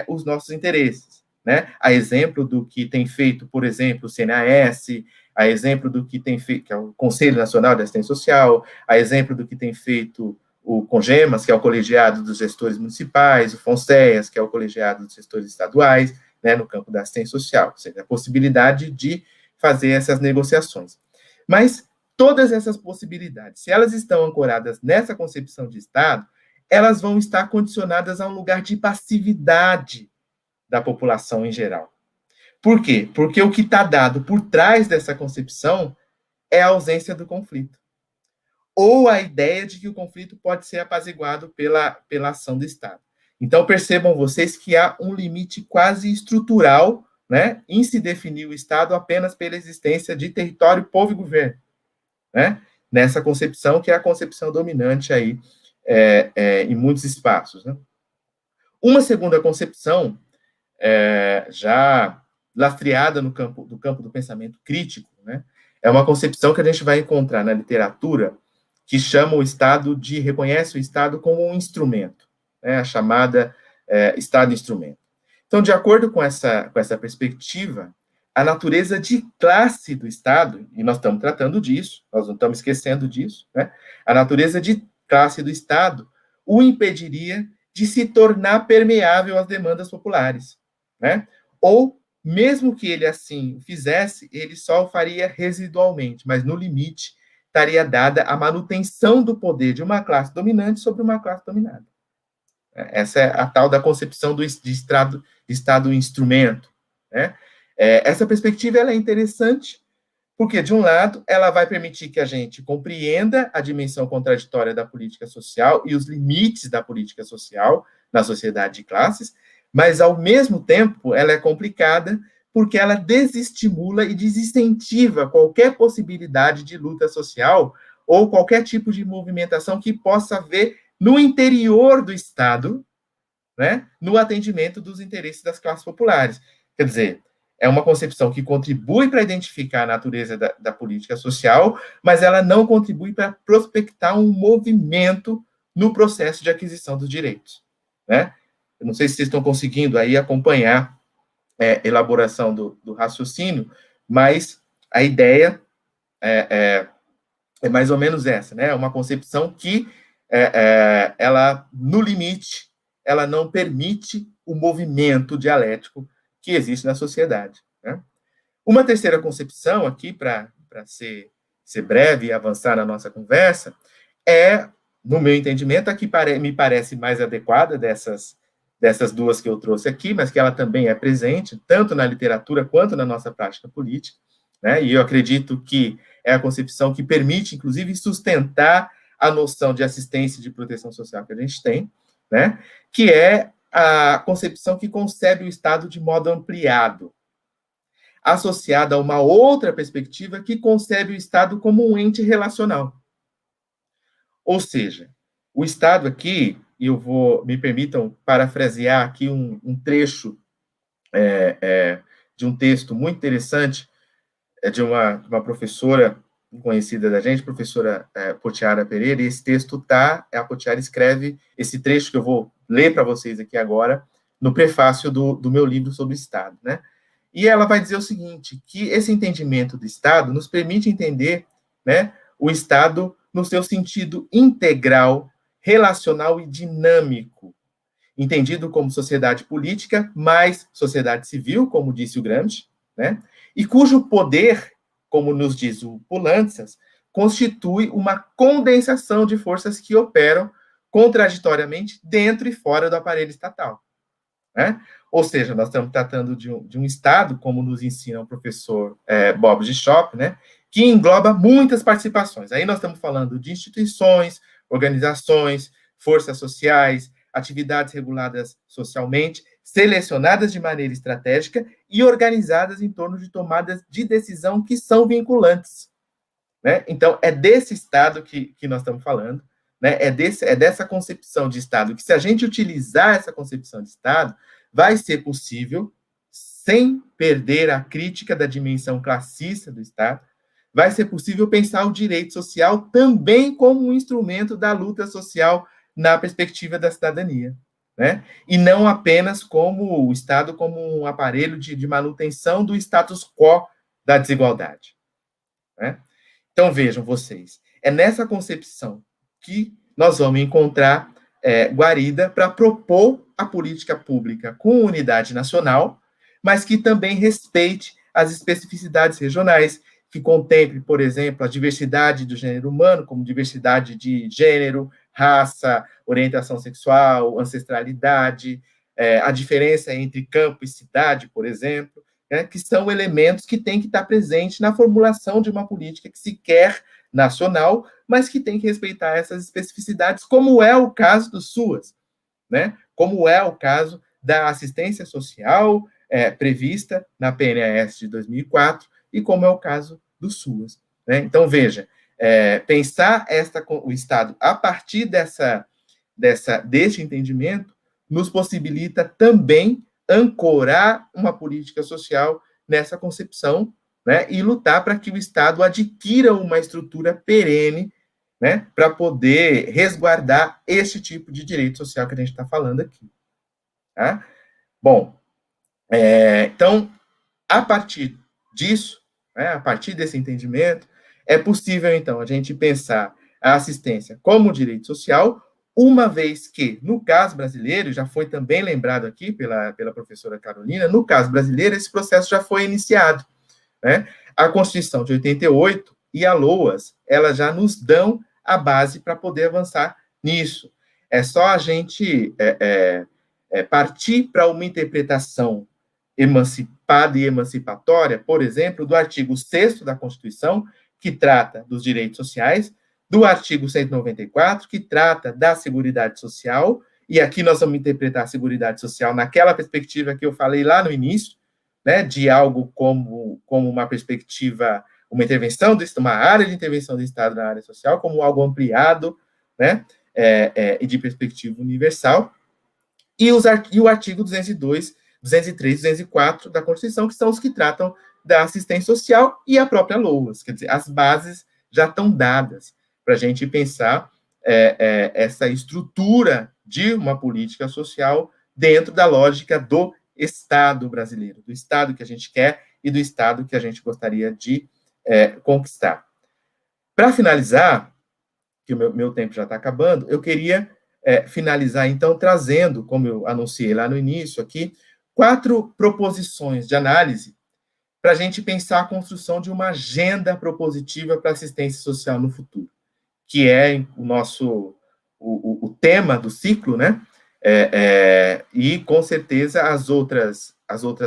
os nossos interesses, né? A exemplo do que tem feito, por exemplo, o CNAS, a exemplo do que tem feito, que é o Conselho Nacional de Assistência Social, a exemplo do que tem feito o CONGEMAS, que é o Colegiado dos Gestores Municipais, o FONSEAS, que é o Colegiado dos Gestores Estaduais, né, no campo da assistência social, ou seja, a possibilidade de fazer essas negociações. Mas todas essas possibilidades, se elas estão ancoradas nessa concepção de Estado, elas vão estar condicionadas a um lugar de passividade da população em geral. Por quê? Porque o que está dado por trás dessa concepção é a ausência do conflito. Ou a ideia de que o conflito pode ser apaziguado pela ação do Estado. Então, percebam vocês que há um limite quase estrutural, né, em se definir o Estado apenas pela existência de território, povo e governo, né? Nessa concepção que é a concepção dominante aí em muitos espaços, né? Uma segunda concepção, já lastreada no campo do pensamento crítico, né, é uma concepção que a gente vai encontrar na literatura que chama o Estado reconhece o Estado como um instrumento, né, a chamada Estado-instrumento. Então, de acordo com essa perspectiva, a natureza de classe do Estado, e nós estamos tratando disso, nós não estamos esquecendo disso, né, a natureza de classe do Estado o impediria de se tornar permeável às demandas populares, né? Ou, mesmo que ele assim fizesse, ele só o faria residualmente, mas no limite estaria dada a manutenção do poder de uma classe dominante sobre uma classe dominada. Essa é a tal da concepção de Estado-instrumento, né? Essa perspectiva ela é interessante Porque, de um lado, ela vai permitir que a gente compreenda a dimensão contraditória da política social e os limites da política social na sociedade de classes, mas, ao mesmo tempo, ela é complicada porque ela desestimula e desincentiva qualquer possibilidade de luta social ou qualquer tipo de movimentação que possa haver no interior do Estado, né, no atendimento dos interesses das classes populares. Quer dizer, é uma concepção que contribui para identificar a natureza da política social, mas ela não contribui para prospectar um movimento no processo de aquisição dos direitos, né? Eu não sei se vocês estão conseguindo aí acompanhar a elaboração do raciocínio, mas a ideia é mais ou menos essa, né? Uma concepção que, ela, no limite, ela não permite o movimento dialético que existe na sociedade, né? Uma terceira concepção aqui, para ser breve e avançar na nossa conversa, no meu entendimento, a que me parece mais adequada dessas duas que eu trouxe aqui, mas que ela também é presente, tanto na literatura quanto na nossa prática política, né? E eu acredito que é a concepção que permite, inclusive, sustentar a noção de assistência e de proteção social que a gente tem, né? Que é a concepção que concebe o Estado de modo ampliado, associada a uma outra perspectiva que concebe o Estado como um ente relacional. Ou seja, o Estado aqui, e me permitam parafrasear aqui um trecho de um texto muito interessante, de uma professora conhecida da gente, professora Potiara Pereira, e esse texto a Potiara escreve esse trecho que eu vou ler para vocês aqui agora, no prefácio do meu livro sobre o Estado, né? E ela vai dizer o seguinte, que esse entendimento do Estado nos permite entender, né, o Estado no seu sentido integral, relacional e dinâmico, entendido como sociedade política, mais sociedade civil, como disse o Gramsci, né, e cujo poder, como nos diz o Poulantzas, constitui uma condensação de forças que operam contraditoriamente dentro e fora do aparelho estatal, né? Ou seja, nós estamos tratando de um Estado, como nos ensina o professor Bob Gishop, né, que engloba muitas participações. Aí nós estamos falando de instituições, organizações, forças sociais, atividades reguladas socialmente, selecionadas de maneira estratégica e organizadas em torno de tomadas de decisão que são vinculantes, né? Então, é desse Estado que nós estamos falando, né? É dessa concepção de Estado, que se a gente utilizar essa concepção de Estado, vai ser possível, sem perder a crítica da dimensão classista do Estado, vai ser possível pensar o direito social também como um instrumento da luta social na perspectiva da cidadania, né? E não apenas como o Estado como um aparelho de manutenção do status quo da desigualdade, né? Então, vejam vocês, é nessa concepção que nós vamos encontrar guarida para propor a política pública com unidade nacional, mas que também respeite as especificidades regionais, que contemple, por exemplo, a diversidade do gênero humano, como diversidade de gênero, raça, orientação sexual, ancestralidade, a diferença entre campo e cidade, por exemplo, né, que são elementos que têm que estar presentes na formulação de uma política que se quer nacional, mas que tem que respeitar essas especificidades, como é o caso do SUAS, né? Como é o caso da assistência social prevista na PNAS de 2004 e como é o caso do SUAS, né? Então, veja, pensar o Estado a partir deste entendimento nos possibilita também ancorar uma política social nessa concepção, né, e lutar para que o Estado adquira uma estrutura perene, né, para poder resguardar esse tipo de direito social que a gente está falando aqui. Tá? Bom, então, a partir disso, né, a partir desse entendimento, é possível, então, a gente pensar a assistência como direito social, uma vez que, no caso brasileiro, já foi também lembrado aqui pela professora Carolina, no caso brasileiro, esse processo já foi iniciado, né? A Constituição de 88 e a LOAS, elas já nos dão a base para poder avançar nisso. É só a gente partir para uma interpretação emancipada e emancipatória, por exemplo, do artigo 6º da Constituição, que trata dos direitos sociais, do artigo 194, que trata da Seguridade Social, e aqui nós vamos interpretar a Seguridade Social naquela perspectiva que eu falei lá no início, né, de algo como uma perspectiva, uma intervenção, uma área de intervenção do Estado na área social, como algo ampliado, né, e de perspectiva universal, e o artigo 202, 203, 204 da Constituição, que são os que tratam da assistência social, e a própria LOAS, quer dizer, as bases já estão dadas para a gente pensar essa estrutura de uma política social dentro da lógica do Estado brasileiro, do Estado que a gente quer e do Estado que a gente gostaria de conquistar. Para finalizar, que o meu tempo já está acabando, eu queria finalizar, então, trazendo, como eu anunciei lá no início aqui, 4 proposições de análise para a gente pensar a construção de uma agenda propositiva para assistência social no futuro, que é o tema do ciclo, né? E, com certeza, as outras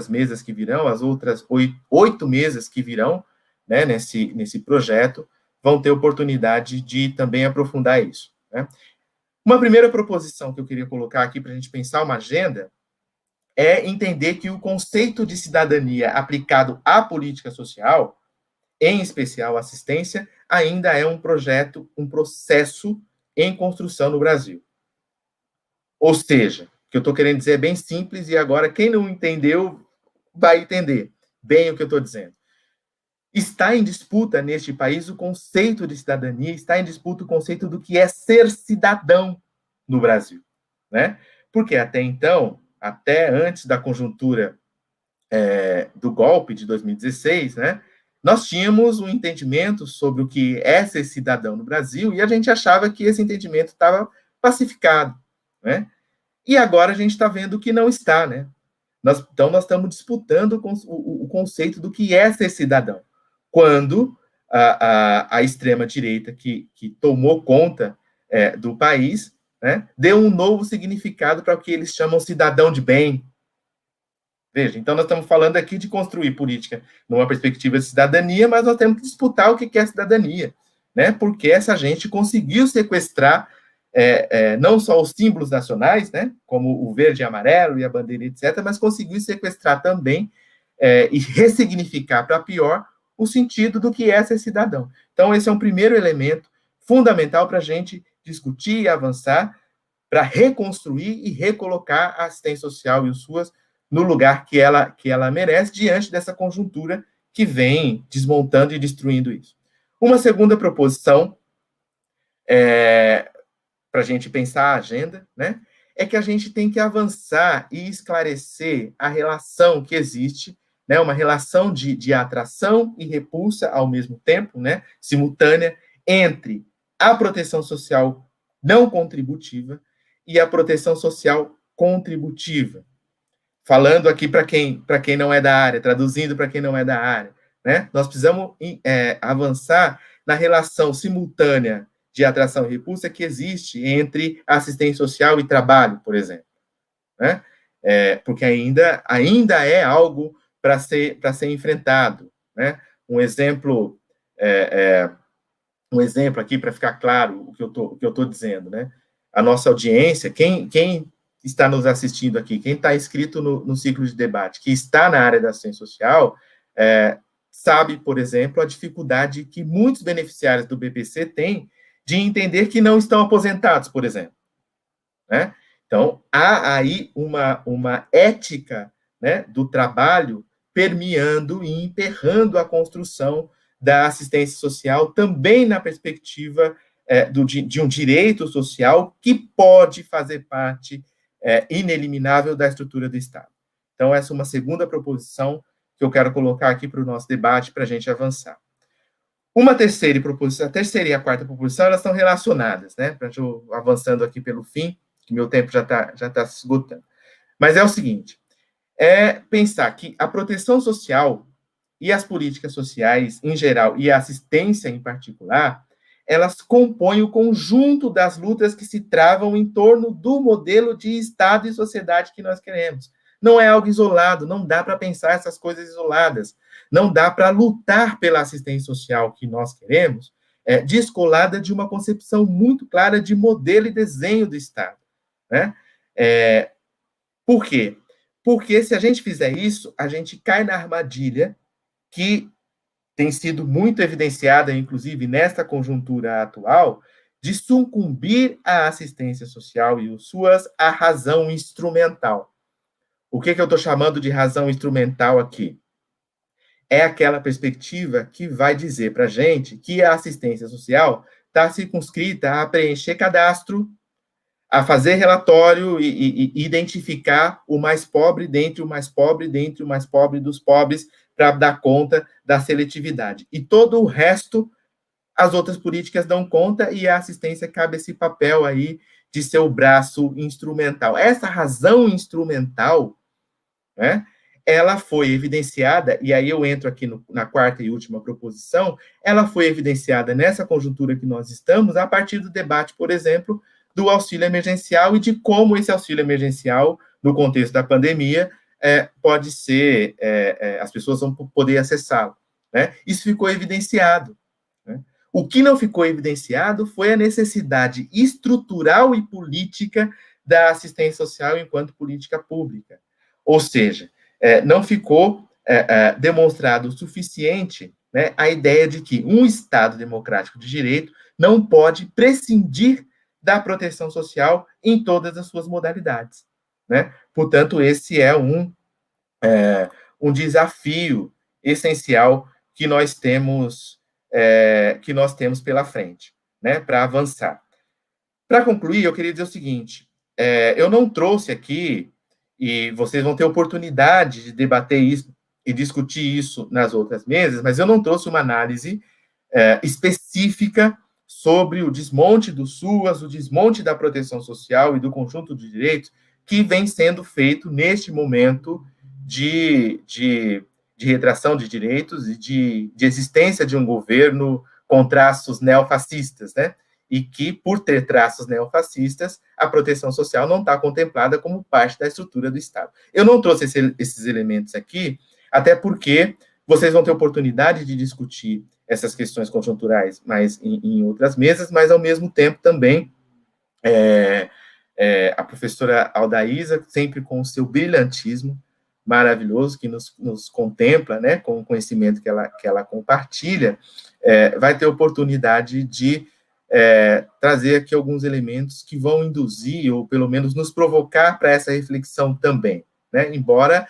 mesas que virão, as outras 8 mesas que virão, né, nesse projeto, vão ter oportunidade de também aprofundar isso, né? Uma primeira proposição que eu queria colocar aqui para a gente pensar uma agenda é entender que o conceito de cidadania aplicado à política social, em especial assistência, ainda é um processo em construção no Brasil. Ou seja, o que eu estou querendo dizer é bem simples, e agora quem não entendeu vai entender bem o que eu estou dizendo. Está em disputa neste país o conceito de cidadania, está em disputa o conceito do que é ser cidadão no Brasil, né? Porque até então, até antes da conjuntura do golpe de 2016, né, nós tínhamos um entendimento sobre o que é ser cidadão no Brasil, e a gente achava que esse entendimento estava pacificado, né? E agora a gente está vendo que não está, né? Então, nós estamos disputando o conceito do que é ser cidadão, quando a extrema-direita que tomou conta do país, né, deu um novo significado para o que eles chamam cidadão de bem. Veja, então nós estamos falando aqui de construir política numa perspectiva de cidadania, mas nós temos que disputar o que é cidadania, né? Porque essa gente conseguiu sequestrar não só os símbolos nacionais, né, como o verde e amarelo e a bandeira, etc., mas conseguiu sequestrar também e ressignificar para pior o sentido do que é ser cidadão. Então, esse é um primeiro elemento fundamental para a gente discutir e avançar, para reconstruir e recolocar a assistência social e o SUAS no lugar que ela merece, diante dessa conjuntura que vem desmontando e destruindo isso. Uma segunda proposição, para a gente pensar a agenda, né, é que a gente tem que avançar e esclarecer a relação que existe, né, uma relação de atração e repulsa ao mesmo tempo, né, simultânea, entre a proteção social não contributiva e a proteção social contributiva. Falando aqui para quem não é da área, traduzindo para quem não é da área, né, nós precisamos avançar na relação simultânea de atração e repulsa que existe entre assistência social e trabalho, por exemplo, né? Porque ainda é algo para ser enfrentado, né? Um exemplo aqui para ficar claro o que eu estou dizendo, né? A nossa audiência, quem está nos assistindo aqui, quem está inscrito no ciclo de debate, que está na área da assistência social, sabe, por exemplo, a dificuldade que muitos beneficiários do BPC têm de entender que não estão aposentados, por exemplo, né? Então, há aí uma ética, né, do trabalho permeando e emperrando a construção da assistência social, também na perspectiva de um direito social que pode fazer parte ineliminável da estrutura do Estado. Então, essa é uma segunda proposição que eu quero colocar aqui para o nosso debate, para a gente avançar. Uma terceira proposição, a terceira e a quarta proposição, elas estão relacionadas, né? Para eu avançando aqui pelo fim, que meu tempo já tá se esgotando. Mas é o seguinte, pensar que a proteção social e as políticas sociais em geral, e a assistência em particular, elas compõem o conjunto das lutas que se travam em torno do modelo de Estado e sociedade que nós queremos. não é algo isolado, não dá para pensar essas coisas isoladas, não dá para lutar pela assistência social que nós queremos, descolada de uma concepção muito clara de modelo e desenho do Estado, né? Por quê? Porque se a gente fizer isso, a gente cai na armadilha que tem sido muito evidenciada, inclusive nesta conjuntura atual, de sucumbir à assistência social e suas à razão instrumental. O que eu estou chamando de razão instrumental aqui? É aquela perspectiva que vai dizer para a gente que a assistência social está circunscrita a preencher cadastro, a fazer relatório e identificar o mais pobre dentre o mais pobre, dentre o mais pobre dos pobres, para dar conta da seletividade. E todo o resto, as outras políticas dão conta, e a assistência cabe esse papel aí de ser o braço instrumental. Essa razão instrumental, né, ela foi evidenciada, e aí eu entro aqui na quarta e última proposição, ela foi evidenciada nessa conjuntura que nós estamos, a partir do debate, por exemplo, do auxílio emergencial e de como esse auxílio emergencial, no contexto da pandemia, pode ser, as pessoas vão poder acessá-lo, né? Isso ficou evidenciado, né? O que não ficou evidenciado foi a necessidade estrutural e política da assistência social enquanto política pública. Ou seja, não ficou demonstrado o suficiente, né, a ideia de que um Estado democrático de direito não pode prescindir da proteção social em todas as suas modalidades, né? Portanto, esse é um desafio essencial que nós temos pela frente, né, para avançar. Para concluir, eu queria dizer o seguinte: eu não trouxe aqui, e vocês vão ter oportunidade de debater isso e discutir isso nas outras mesas, mas eu não trouxe uma análise específica sobre o desmonte do SUAS, o desmonte da proteção social e do conjunto de direitos que vem sendo feito neste momento de retração de direitos e de existência de um governo com traços neofascistas, né? E que, por ter traços neofascistas, a proteção social não está contemplada como parte da estrutura do Estado. Eu não trouxe esses elementos aqui, até porque vocês vão ter oportunidade de discutir essas questões conjunturais mais em outras mesas, mas, ao mesmo tempo, também, a professora Aldaísa, sempre com o seu brilhantismo maravilhoso, que nos contempla, né, com o conhecimento que ela compartilha, vai ter oportunidade de trazer aqui alguns elementos que vão induzir, ou pelo menos nos provocar para essa reflexão também, né? Embora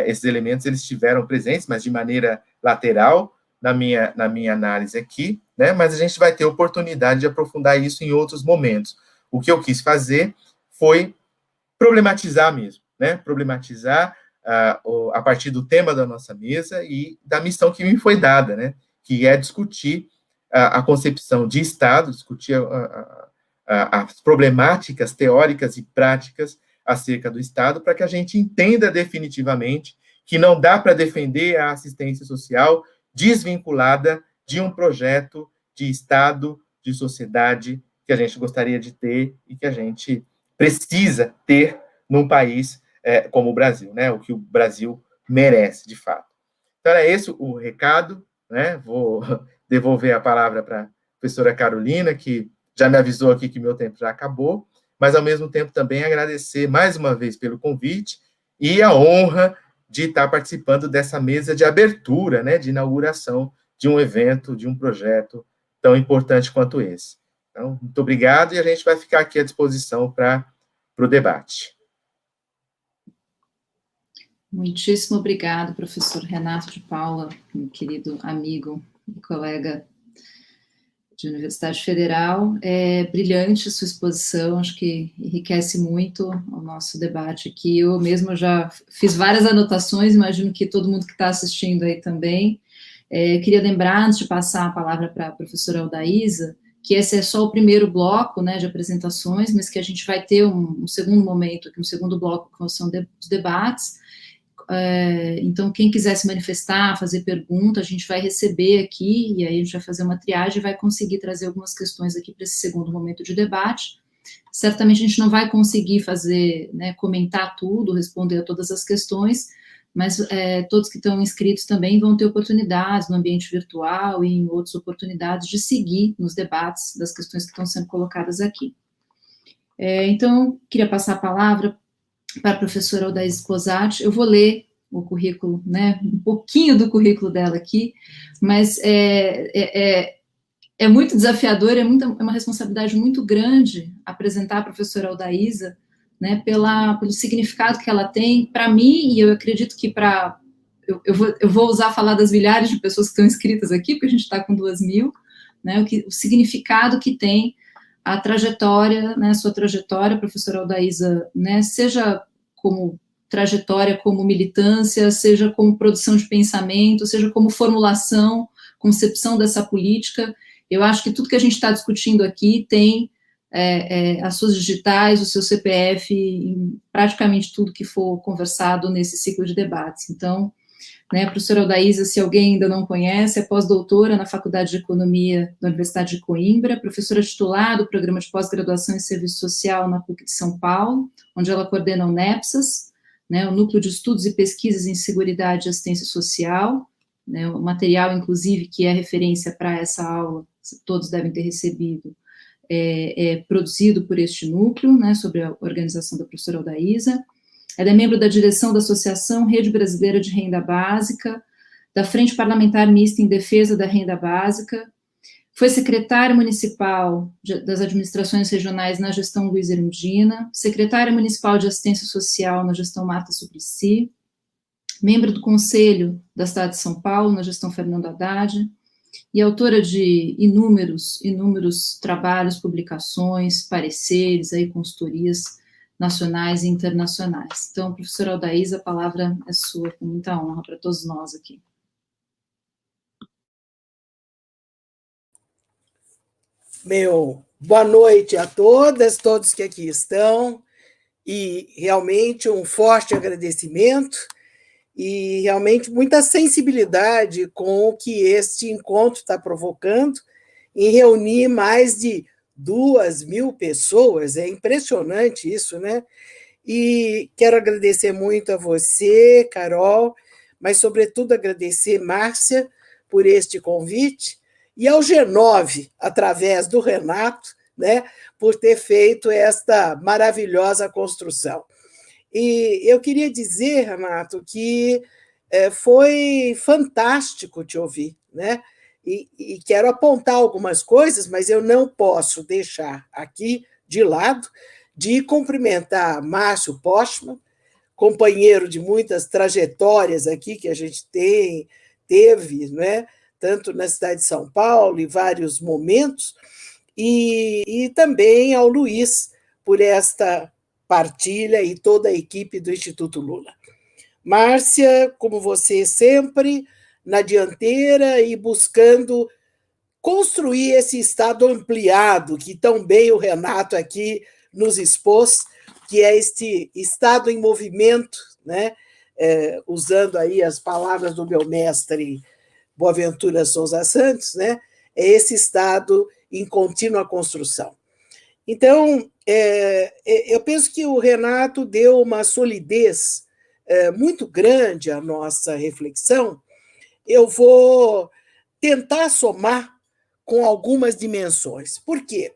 esses elementos eles estiveram presentes, mas de maneira lateral, na minha análise aqui, né? Mas a gente vai ter oportunidade de aprofundar isso em outros momentos. O que eu quis fazer foi problematizar mesmo, né? Problematizar a partir do tema da nossa mesa e da missão que me foi dada, né? Que é discutir a concepção de Estado, discutir as problemáticas teóricas e práticas acerca do Estado, para que a gente entenda definitivamente que não dá para defender a assistência social desvinculada de um projeto de Estado, de sociedade que a gente gostaria de ter e que a gente precisa ter num país como o Brasil, né? O que o Brasil merece, de fato. Então, é esse o recado, né? Vou devolver a palavra para a professora Carolina, que já me avisou aqui que meu tempo já acabou, mas, ao mesmo tempo, também agradecer mais uma vez pelo convite e a honra de estar participando dessa mesa de abertura, né, de inauguração de um evento, de um projeto tão importante quanto esse. Então, muito obrigado, e a gente vai ficar aqui à disposição para o debate. Muitíssimo obrigado, professor Renato de Paula, meu querido amigo e colega de Universidade Federal. É brilhante sua exposição, acho que enriquece muito o nosso debate aqui. Eu mesmo já fiz várias anotações, imagino que todo mundo que está assistindo aí também. Queria lembrar, antes de passar a palavra para a professora Aldaísa, que esse é só o primeiro bloco, né, de apresentações, mas que a gente vai ter um segundo momento, um segundo bloco, que são os debates. Então, quem quiser se manifestar, fazer pergunta, a gente vai receber aqui, e aí a gente vai fazer uma triagem e vai conseguir trazer algumas questões aqui para esse segundo momento de debate. Certamente a gente não vai conseguir fazer, né, comentar tudo, responder a todas as questões, mas todos que estão inscritos também vão ter oportunidades no ambiente virtual e em outras oportunidades de seguir nos debates das questões que estão sendo colocadas aqui. Então, queria passar a palavra para a professora Aldaísa Sposati. Eu vou ler o currículo, né, um pouquinho do currículo dela aqui, mas é muito desafiador, é uma responsabilidade muito grande apresentar a professora Aldaísa, né, pelo significado que ela tem para mim, e eu acredito que eu vou falar das milhares de pessoas que estão inscritas aqui, porque a gente está com 2.000, né, o significado que tem a trajetória, né, sua trajetória, professora Aldaísa, né, seja como trajetória, como militância, seja como produção de pensamento, seja como formulação, concepção dessa política. Eu acho que tudo que a gente está discutindo aqui tem as suas digitais, o seu CPF, em praticamente tudo que for conversado nesse ciclo de debates. Então, né, a professora Aldaísa, se alguém ainda não conhece, é pós-doutora na Faculdade de Economia da Universidade de Coimbra, professora titular do Programa de Pós-Graduação em Serviço Social na PUC de São Paulo, onde ela coordena o NEPSAS, né, o Núcleo de Estudos e Pesquisas em Seguridade e Assistência Social, né, o material, inclusive, que é referência para essa aula, todos devem ter recebido, produzido por este núcleo, né, sobre a organização da professora Aldaísa. Ela é membro da direção da Associação Rede Brasileira de Renda Básica, da Frente Parlamentar Mista em Defesa da Renda Básica, foi secretária municipal das administrações regionais na gestão Luiz Erundina, secretária municipal de assistência social na gestão Marta Suplicy, membro do Conselho da Cidade de São Paulo na gestão Fernando Haddad, e autora de inúmeros trabalhos, publicações, pareceres, consultorias nacionais e internacionais. Então, professora Aldaísa, a palavra é sua, com muita honra para todos nós aqui. Boa noite a todas, todos que aqui estão, e realmente um forte agradecimento e realmente muita sensibilidade com o que este encontro está provocando em reunir mais de 2.000 pessoas, é impressionante isso, né? E quero agradecer muito a você, Carol, mas, sobretudo, agradecer Márcia por este convite e ao G9, através do Renato, né, por ter feito esta maravilhosa construção. E eu queria dizer, Renato, que foi fantástico te ouvir, né? E quero apontar algumas coisas, mas eu não posso deixar aqui de lado de cumprimentar Márcio Postman, companheiro de muitas trajetórias aqui que a gente teve, né? Tanto na cidade de São Paulo, em vários momentos, e também ao Luiz, por esta partilha e toda a equipe do Instituto Lula. Márcia, como você sempre, na dianteira e buscando construir esse Estado ampliado, que tão bem o Renato aqui nos expôs, que é este Estado em movimento, né? Usando aí as palavras do meu mestre Boaventura Souza Santos, né? É esse Estado em contínua construção. Então, eu penso que o Renato deu uma solidez muito grande à nossa reflexão. Eu vou tentar somar com algumas dimensões. Por quê?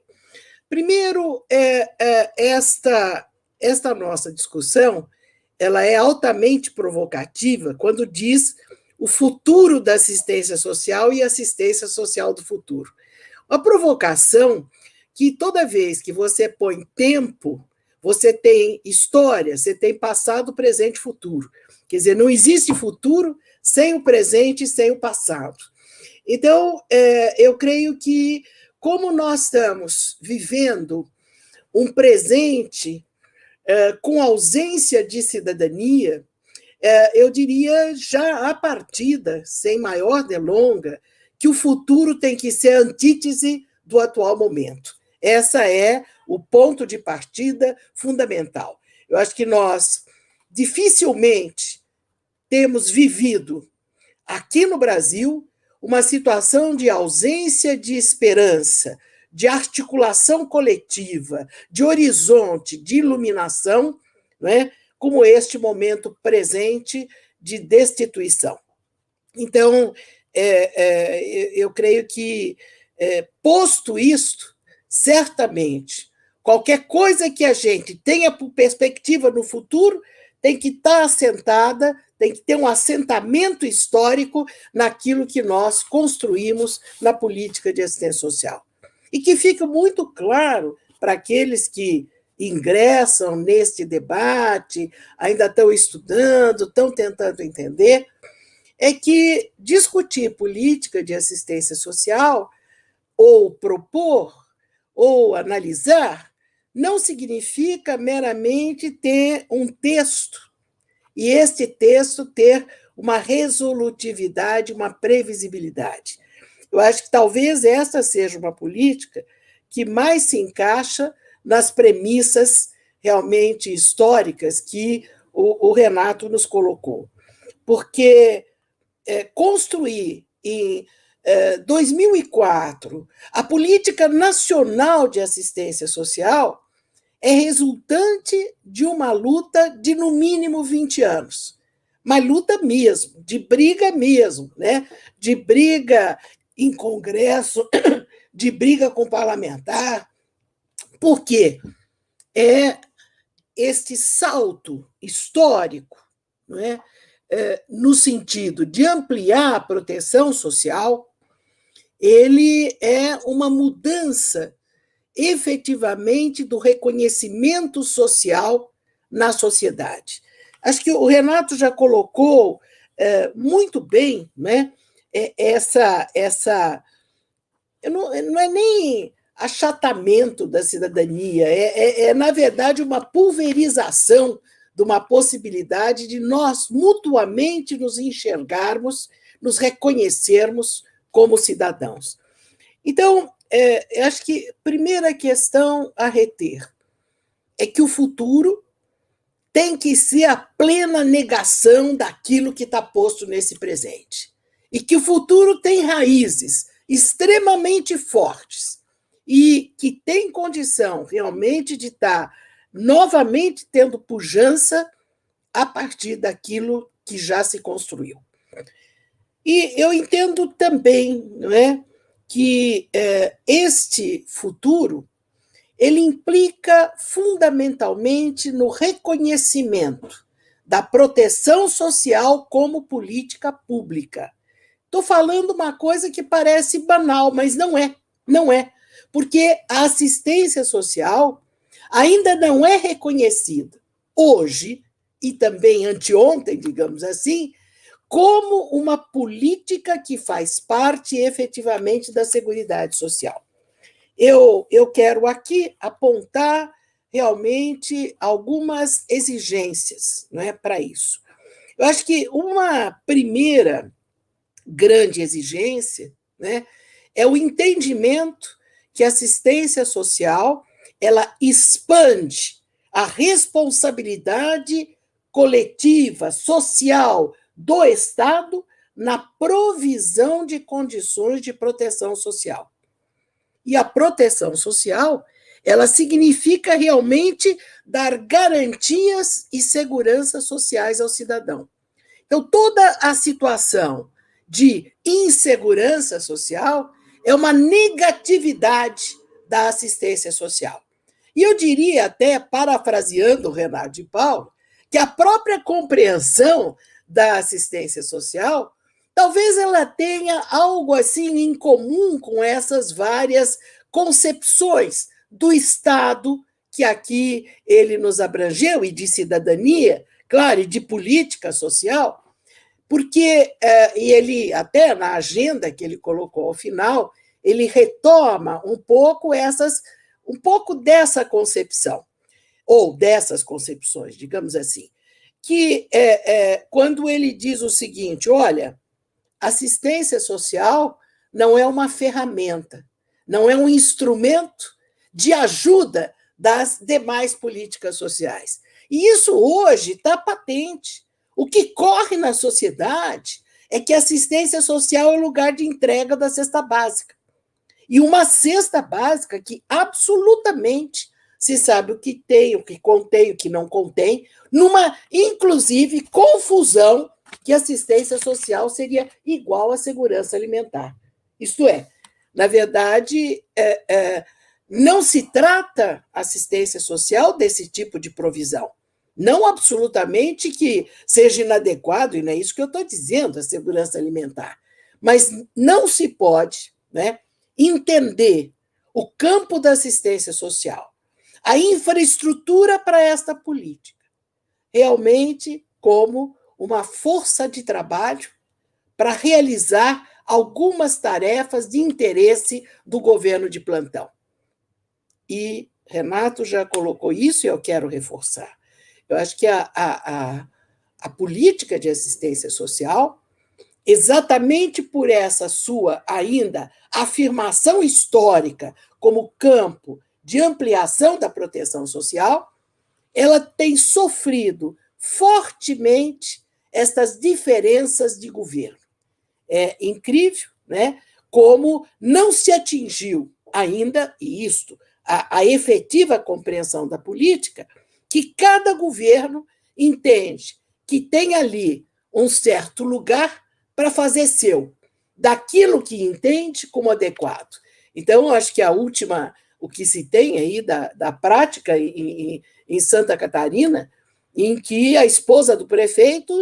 Primeiro, esta nossa discussão ela é altamente provocativa quando diz o futuro da assistência social e assistência social do futuro. Uma provocação que toda vez que você põe tempo, você tem história, você tem passado, presente e futuro. Quer dizer, não existe futuro sem o presente e sem o passado. Então, eu creio que, como nós estamos vivendo um presente com ausência de cidadania, eu diria já à partida, sem maior delonga, que o futuro tem que ser a antítese do atual momento. Essa é o ponto de partida fundamental. Eu acho que nós dificilmente temos vivido aqui no Brasil uma situação de ausência de esperança, de articulação coletiva, de horizonte, de iluminação, não é? Como este momento presente de destituição. Então, eu creio que, posto isto, certamente, qualquer coisa que a gente tenha por perspectiva no futuro tem que estar assentada, tem que ter um assentamento histórico naquilo que nós construímos na política de assistência social. E que fique muito claro para aqueles que ingressam neste debate, ainda estão estudando, estão tentando entender, é que discutir política de assistência social, ou propor, ou analisar, não significa meramente ter um texto, e este texto ter uma resolutividade, uma previsibilidade. Eu acho que talvez esta seja uma política que mais se encaixa nas premissas realmente históricas que o Renato nos colocou. Porque construir em 2004 a Política Nacional de Assistência Social é resultante de uma luta de, no mínimo, 20 anos. Mas luta mesmo, de briga mesmo, né? De briga em Congresso, de briga com parlamentar. Por quê? É este salto histórico, não é? No sentido de ampliar a proteção social, ele é uma mudança efetivamente do reconhecimento social na sociedade. Acho que o Renato já colocou muito bem, né, não é nem achatamento da cidadania, na verdade, uma pulverização de uma possibilidade de nós mutuamente nos enxergarmos, nos reconhecermos como cidadãos. Então, eu acho que a primeira questão a reter é que o futuro tem que ser a plena negação daquilo que está posto nesse presente. E que o futuro tem raízes extremamente fortes e que tem condição realmente de estar novamente tendo pujança a partir daquilo que já se construiu. E eu entendo também, não é, que este futuro ele implica fundamentalmente no reconhecimento da proteção social como política pública. Estou falando uma coisa que parece banal, mas não é, porque a assistência social ainda não é reconhecida hoje, e também anteontem, digamos assim, como uma política que faz parte efetivamente da Seguridade Social. Eu quero aqui apontar realmente algumas exigências, não é, para isso. Eu acho que uma primeira grande exigência, né, é o entendimento que a assistência social ela expande a responsabilidade coletiva, social do Estado na provisão de condições de proteção social. E a proteção social, ela significa realmente dar garantias e seguranças sociais ao cidadão. Então, toda a situação de insegurança social é uma negatividade da assistência social. E eu diria até, parafraseando o Renato de Paulo, que a própria compreensão da assistência social, talvez ela tenha algo assim em comum com essas várias concepções do Estado, que aqui ele nos abrangeu, e de cidadania, claro, e de política social, porque, e ele até na agenda que ele colocou ao final, ele retoma um pouco dessa concepção, ou dessas concepções, digamos assim, que quando ele diz o seguinte, olha, assistência social não é uma ferramenta, não é um instrumento de ajuda das demais políticas sociais. E isso hoje está patente. O que corre na sociedade é que a assistência social é o lugar de entrega da cesta básica. e uma cesta básica que absolutamente se sabe o que tem, o que contém, o que não contém, numa, inclusive, confusão que assistência social seria igual à segurança alimentar. Isto é, na verdade, não se trata assistência social desse tipo de provisão. Não absolutamente que seja inadequado, e não é isso que eu estou dizendo, a segurança alimentar. Mas não se pode, né, entender o campo da assistência social, a infraestrutura para esta política, realmente como uma força de trabalho para realizar algumas tarefas de interesse do governo de plantão. E Renato já colocou isso e eu quero reforçar. Eu acho que a política de assistência social, exatamente por essa sua ainda afirmação histórica como campo de ampliação da proteção social, ela tem sofrido fortemente estas diferenças de governo. É incrível, né, como não se atingiu ainda, e isto, a efetiva compreensão da política, que cada governo entende que tem ali um certo lugar para fazer seu, daquilo que entende como adequado. Então, eu acho que o que se tem aí da prática em Santa Catarina, em que a esposa do prefeito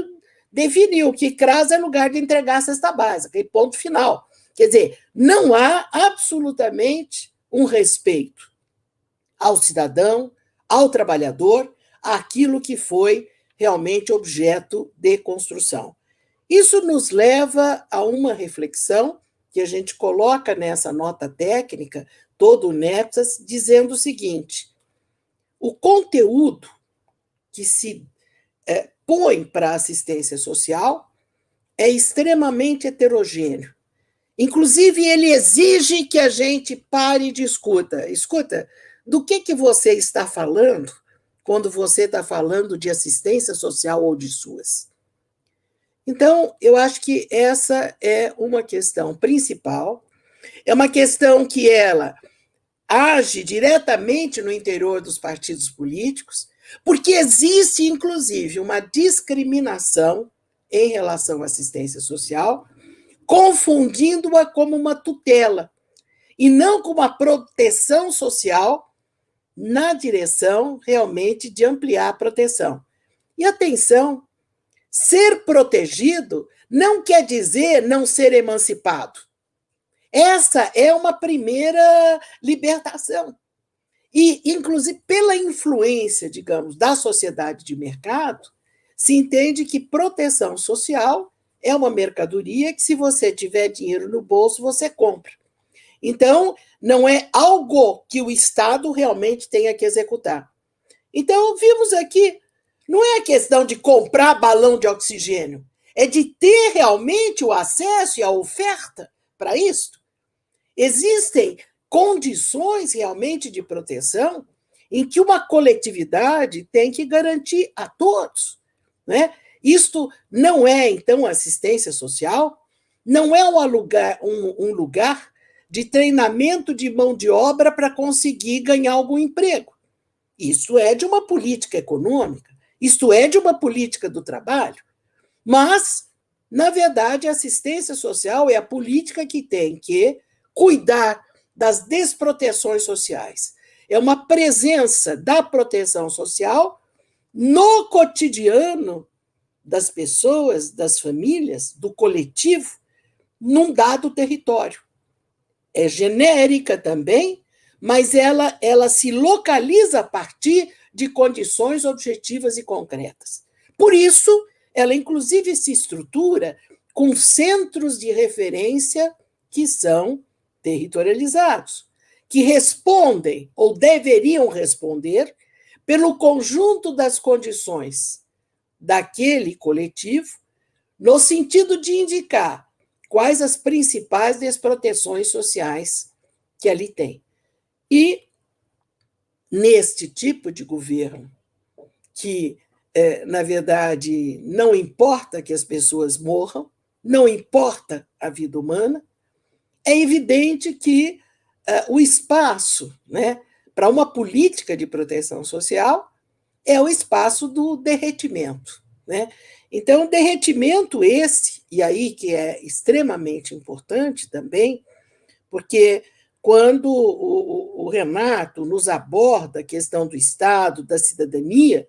definiu que CRAS é lugar de entregar a cesta básica, e ponto final. Quer dizer, não há absolutamente um respeito ao cidadão, ao trabalhador, àquilo que foi realmente objeto de construção. Isso nos leva a uma reflexão que a gente coloca nessa nota técnica, todo o NEPSAS, dizendo o seguinte: o conteúdo que se põe para a assistência social é extremamente heterogêneo. Inclusive, ele exige que a gente pare e discuta. Escuta, do que você está falando quando você está falando de assistência social ou de SUAS? Então, eu acho que essa é uma questão principal, é uma questão que ela age diretamente no interior dos partidos políticos, porque existe, inclusive, uma discriminação em relação à assistência social, confundindo-a como uma tutela, e não como uma proteção social na direção, realmente, de ampliar a proteção. E atenção, ser protegido não quer dizer não ser emancipado. Essa é uma primeira libertação. E, inclusive, pela influência, digamos, da sociedade de mercado, se entende que proteção social é uma mercadoria que, se você tiver dinheiro no bolso, você compra. Então, não é algo que o Estado realmente tenha que executar. Então, vimos aqui, não é a questão de comprar balão de oxigênio, é de ter realmente o acesso e a oferta para isso. Existem condições realmente de proteção em que uma coletividade tem que garantir a todos, né? Isto não é, então, assistência social, não é um lugar de treinamento de mão de obra para conseguir ganhar algum emprego. Isso é de uma política econômica, isto é de uma política do trabalho. Mas, na verdade, a assistência social é a política que tem que cuidar das desproteções sociais. É uma presença da proteção social no cotidiano das pessoas, das famílias, do coletivo, num dado território. É genérica também, mas ela se localiza a partir de condições objetivas e concretas. Por isso, ela inclusive se estrutura com centros de referência que são territorializados, que respondem, ou deveriam responder, pelo conjunto das condições daquele coletivo, no sentido de indicar quais as principais desproteções sociais que ali tem. E, neste tipo de governo, que, na verdade, não importa que as pessoas morram, não importa a vida humana, é evidente que o espaço, né, para uma política de proteção social é o espaço do derretimento, né? Então, derretimento esse, e aí que é extremamente importante também, porque quando o Renato nos aborda a questão do Estado, da cidadania,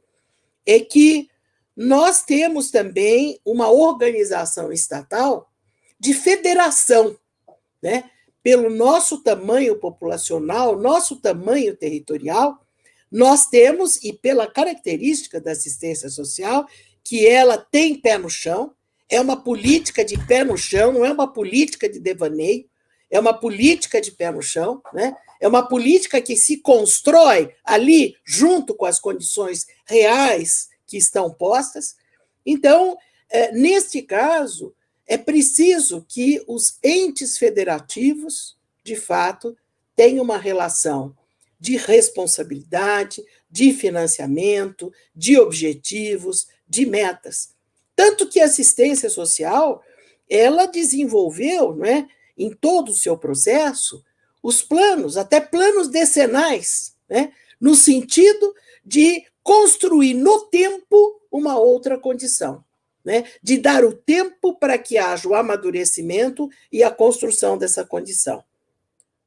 é que nós temos também uma organização estatal de federação, né? Pelo nosso tamanho populacional, nosso tamanho territorial, nós temos, e pela característica da assistência social, que ela tem pé no chão, é uma política de pé no chão, não é uma política de devaneio, é uma política de pé no chão, né? É uma política que se constrói ali, junto com as condições reais que estão postas. Então, neste caso, é preciso que os entes federativos, de fato, tenham uma relação de responsabilidade, de financiamento, de objetivos, de metas. Tanto que a assistência social, ela desenvolveu, né, em todo o seu processo, os planos, até planos decenais, né, no sentido de construir no tempo uma outra condição, né, de dar o tempo para que haja o amadurecimento e a construção dessa condição.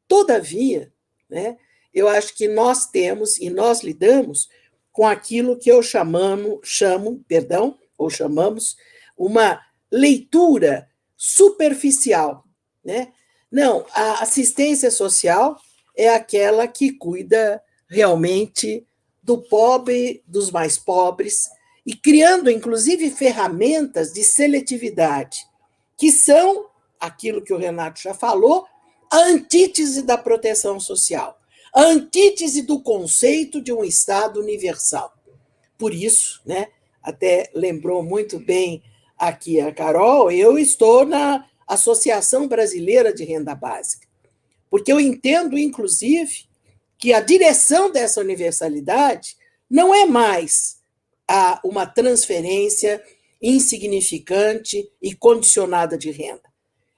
Todavia, né, eu acho que nós temos e nós lidamos com aquilo que eu chamamos uma leitura superficial, né? Não, a assistência social é aquela que cuida realmente do pobre, dos mais pobres, e criando, inclusive, ferramentas de seletividade, que são, aquilo que o Renato já falou, a antítese da proteção social, a antítese do conceito de um Estado universal. Por isso, né, até lembrou muito bem aqui a Carol, eu estou na Associação Brasileira de Renda Básica, porque eu entendo, inclusive, que a direção dessa universalidade não é mais uma transferência insignificante e condicionada de renda.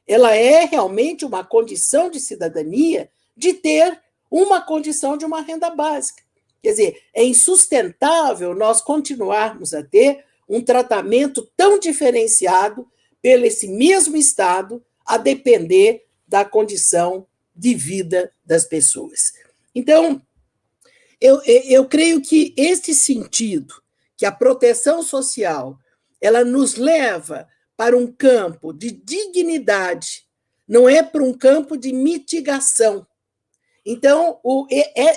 Ela é realmente uma condição de cidadania de ter uma condição de uma renda básica. Quer dizer, é insustentável nós continuarmos a ter um tratamento tão diferenciado pelo esse mesmo Estado, a depender da condição de vida das pessoas. Então, eu creio que esse sentido, que a proteção social, ela nos leva para um campo de dignidade, não é para um campo de mitigação. Então,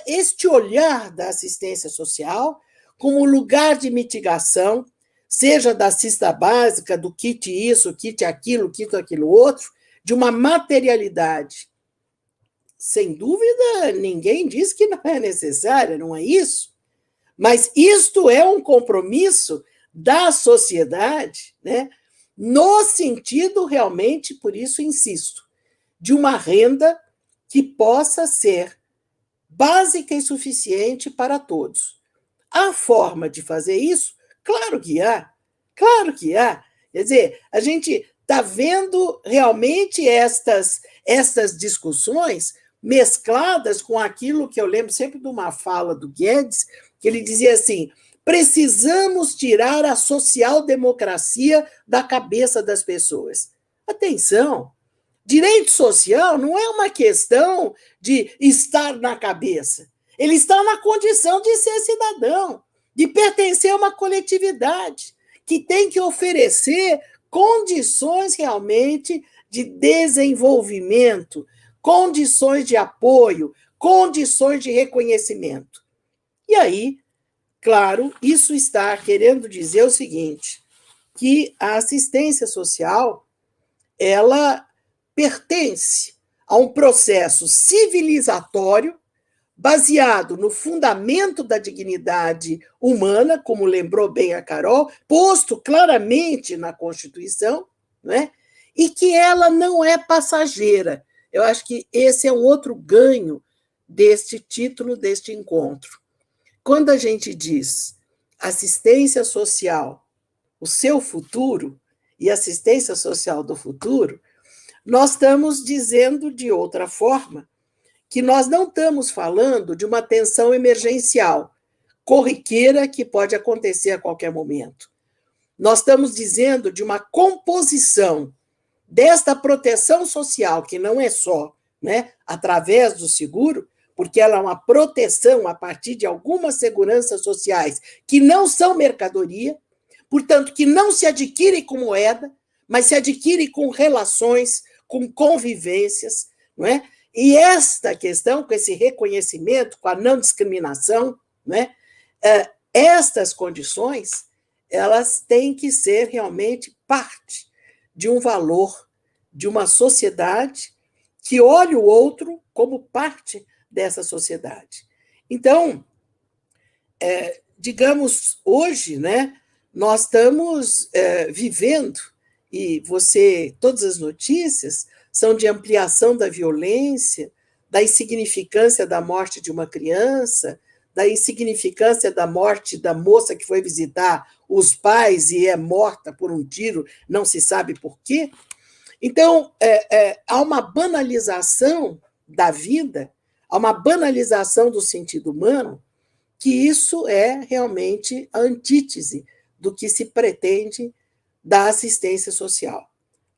este olhar da assistência social como lugar de mitigação, seja da cesta básica, do kit isso, kit aquilo outro, de uma materialidade. Sem dúvida, ninguém diz que não é necessária, não é isso? Mas isto é um compromisso da sociedade, né? No sentido realmente, por isso insisto, de uma renda que possa ser básica e suficiente para todos. A forma de fazer isso, claro que há. Quer dizer, a gente está vendo realmente estas discussões mescladas com aquilo que eu lembro sempre de uma fala do Guedes, que ele dizia assim: precisamos tirar a social-democracia da cabeça das pessoas. Atenção, direito social não é uma questão de estar na cabeça. Ele está na condição de ser cidadão, de pertencer a uma coletividade, que tem que oferecer condições realmente de desenvolvimento, condições de apoio, condições de reconhecimento. E aí, claro, isso está querendo dizer o seguinte, que a assistência social, ela pertence a um processo civilizatório baseado no fundamento da dignidade humana, como lembrou bem a Carol, posto claramente na Constituição, né? E que ela não é passageira. Eu acho que esse é um outro ganho deste título, deste encontro. Quando a gente diz assistência social, o seu futuro, e assistência social do futuro, nós estamos dizendo de outra forma que nós não estamos falando de uma tensão emergencial, corriqueira, que pode acontecer a qualquer momento. Nós estamos dizendo de uma composição desta proteção social, que não é só, né, através do seguro, porque ela é uma proteção a partir de algumas seguranças sociais que não são mercadoria, portanto, que não se adquire com moeda, mas se adquire com relações, com convivências, não é? E esta questão, com esse reconhecimento, com a não discriminação, né, estas condições, elas têm que ser realmente parte de um valor, de uma sociedade que olhe o outro como parte dessa sociedade. Então, digamos, hoje, né, nós estamos vivendo, e todas as notícias são de ampliação da violência, da insignificância da morte de uma criança, da insignificância da morte da moça que foi visitar os pais e é morta por um tiro, não se sabe por quê. Então, há uma banalização da vida, há uma banalização do sentido humano, que isso é realmente a antítese do que se pretende da assistência social.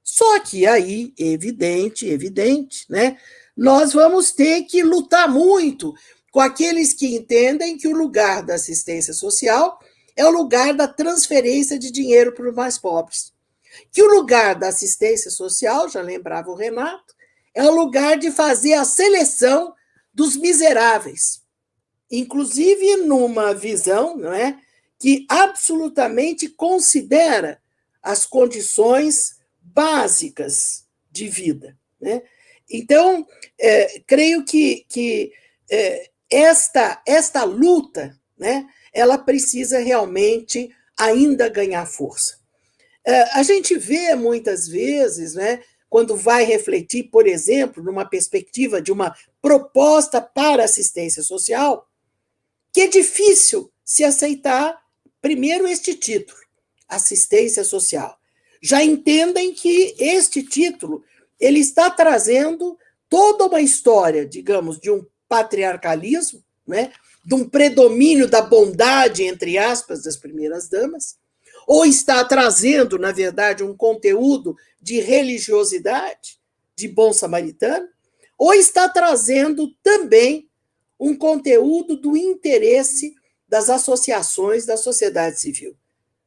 Só que aí, evidente, né, nós vamos ter que lutar muito com aqueles que entendem que o lugar da assistência social é o lugar da transferência de dinheiro para os mais pobres. Que o lugar da assistência social, já lembrava o Renato, é o lugar de fazer a seleção dos miseráveis, inclusive numa visão, não é, que absolutamente considera as condições básicas de vida, né? Então, creio que esta luta, né, ela precisa realmente ainda ganhar força. A gente vê muitas vezes, né, quando vai refletir, por exemplo, numa perspectiva de uma proposta para assistência social, que é difícil se aceitar, primeiro, este título, assistência social. Já entendem que este título ele está trazendo toda uma história, digamos, de um patriarcalismo, né, de um predomínio da bondade, entre aspas, das primeiras damas, ou está trazendo, na verdade, um conteúdo de religiosidade, de bom samaritano, ou está trazendo também um conteúdo do interesse das associações da sociedade civil.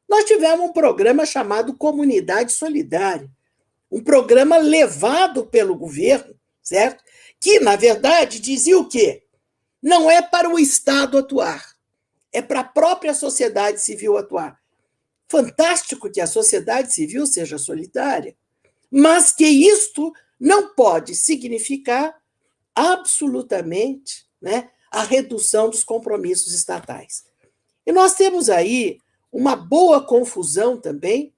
Nós tivemos um programa chamado Comunidade Solidária, um programa levado pelo governo, certo? Que, na verdade, dizia o quê? Não é para o Estado atuar, é para a própria sociedade civil atuar. Fantástico que a sociedade civil seja solidária, mas que isto não pode significar absolutamente, né, a redução dos compromissos estatais. E nós temos aí uma boa confusão também,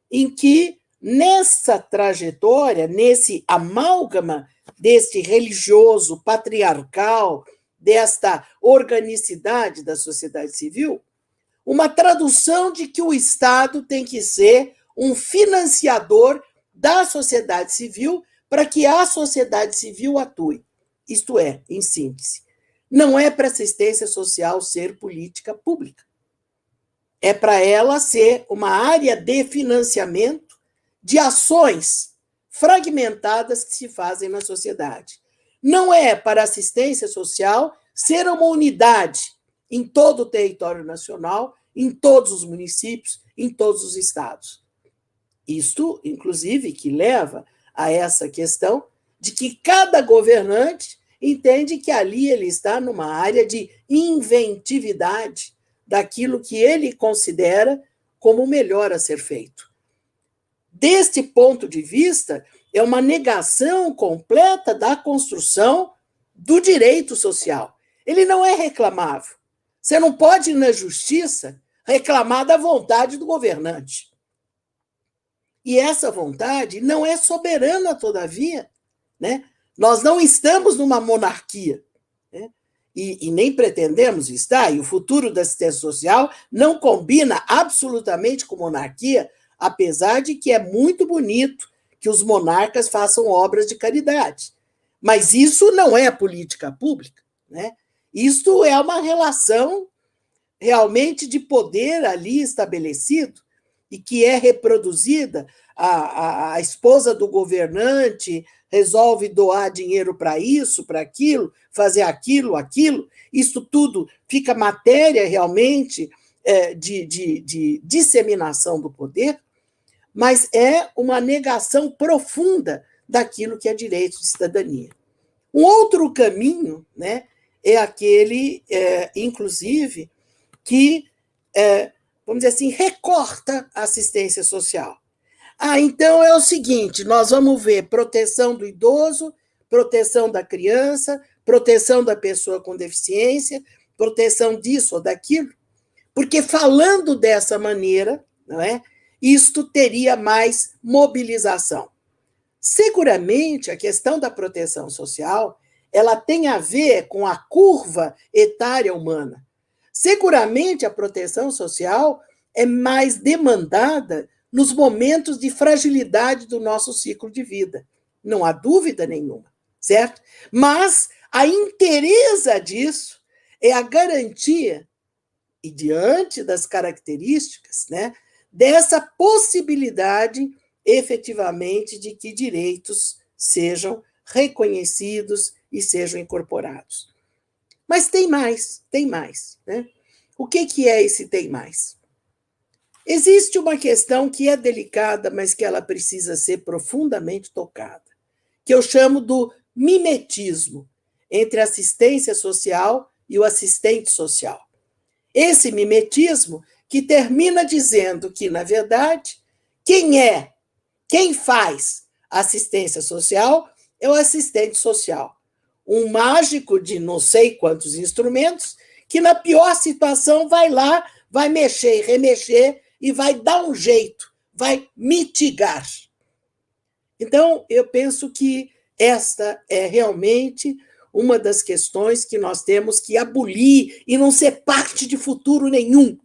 em que nessa trajetória, nesse amálgama deste religioso, patriarcal, desta organicidade da sociedade civil, uma tradução de que o Estado tem que ser um financiador da sociedade civil para que a sociedade civil atue. Isto é, em síntese, não é para assistência social ser política pública. É para ela ser uma área de financiamento de ações fragmentadas que se fazem na sociedade. Não é para assistência social ser uma unidade em todo o território nacional, em todos os municípios, em todos os estados. Isto, inclusive, que leva a essa questão de que cada governante entende que ali ele está numa área de inventividade daquilo que ele considera como o melhor a ser feito. Deste ponto de vista, é uma negação completa da construção do direito social. Ele não é reclamável. Você não pode ir na justiça reclamar da vontade do governante. E essa vontade não é soberana, todavia, né? Nós não estamos numa monarquia, né? E nem pretendemos estar, e o futuro da assistência social não combina absolutamente com monarquia, apesar de que é muito bonito que os monarcas façam obras de caridade. Mas isso não é política pública, né? Isto é uma relação realmente de poder ali estabelecido e que é reproduzida. A esposa do governante resolve doar dinheiro para isso, para aquilo, fazer aquilo. Isso tudo fica matéria realmente de disseminação do poder, mas é uma negação profunda daquilo que é direito de cidadania. Um outro caminho, né, é aquele, inclusive, que, vamos dizer assim, recorta a assistência social. Então é o seguinte, nós vamos ver proteção do idoso, proteção da criança, proteção da pessoa com deficiência, proteção disso ou daquilo, porque falando dessa maneira, não é, isto teria mais mobilização. Seguramente, a questão da proteção social, ela tem a ver com a curva etária humana. Seguramente, a proteção social é mais demandada nos momentos de fragilidade do nosso ciclo de vida. Não há dúvida nenhuma, certo? Mas a inteireza disso é a garantia, e diante das características, né, dessa possibilidade, efetivamente, de que direitos sejam reconhecidos e sejam incorporados. Mas tem mais, né? O que é esse tem mais? Existe uma questão que é delicada, mas que ela precisa ser profundamente tocada, que eu chamo do mimetismo entre a assistência social e o assistente social. Esse mimetismo que termina dizendo que, na verdade, quem faz assistência social é o assistente social. Um mágico de não sei quantos instrumentos que, na pior situação, vai lá, vai mexer e remexer e vai dar um jeito, vai mitigar. Então, eu penso que esta é realmente uma das questões que nós temos que abolir e não ser parte de futuro nenhum,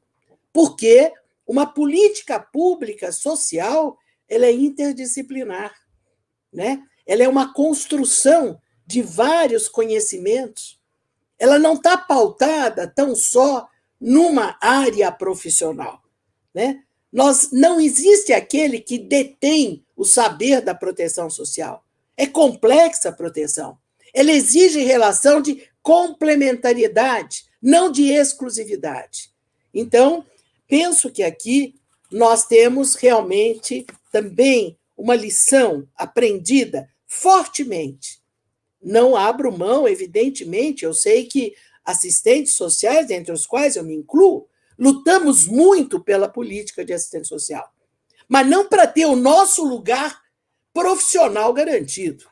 porque uma política pública social ela é interdisciplinar, né? Ela é uma construção de vários conhecimentos. Ela não está pautada tão só numa área profissional, né? Não existe aquele que detém o saber da proteção social. É complexa a proteção. Ela exige relação de complementariedade, não de exclusividade. Então, penso que aqui nós temos realmente também uma lição aprendida fortemente. Não abro mão, evidentemente, eu sei que assistentes sociais, entre os quais eu me incluo, lutamos muito pela política de assistência social, mas não para ter o nosso lugar profissional garantido,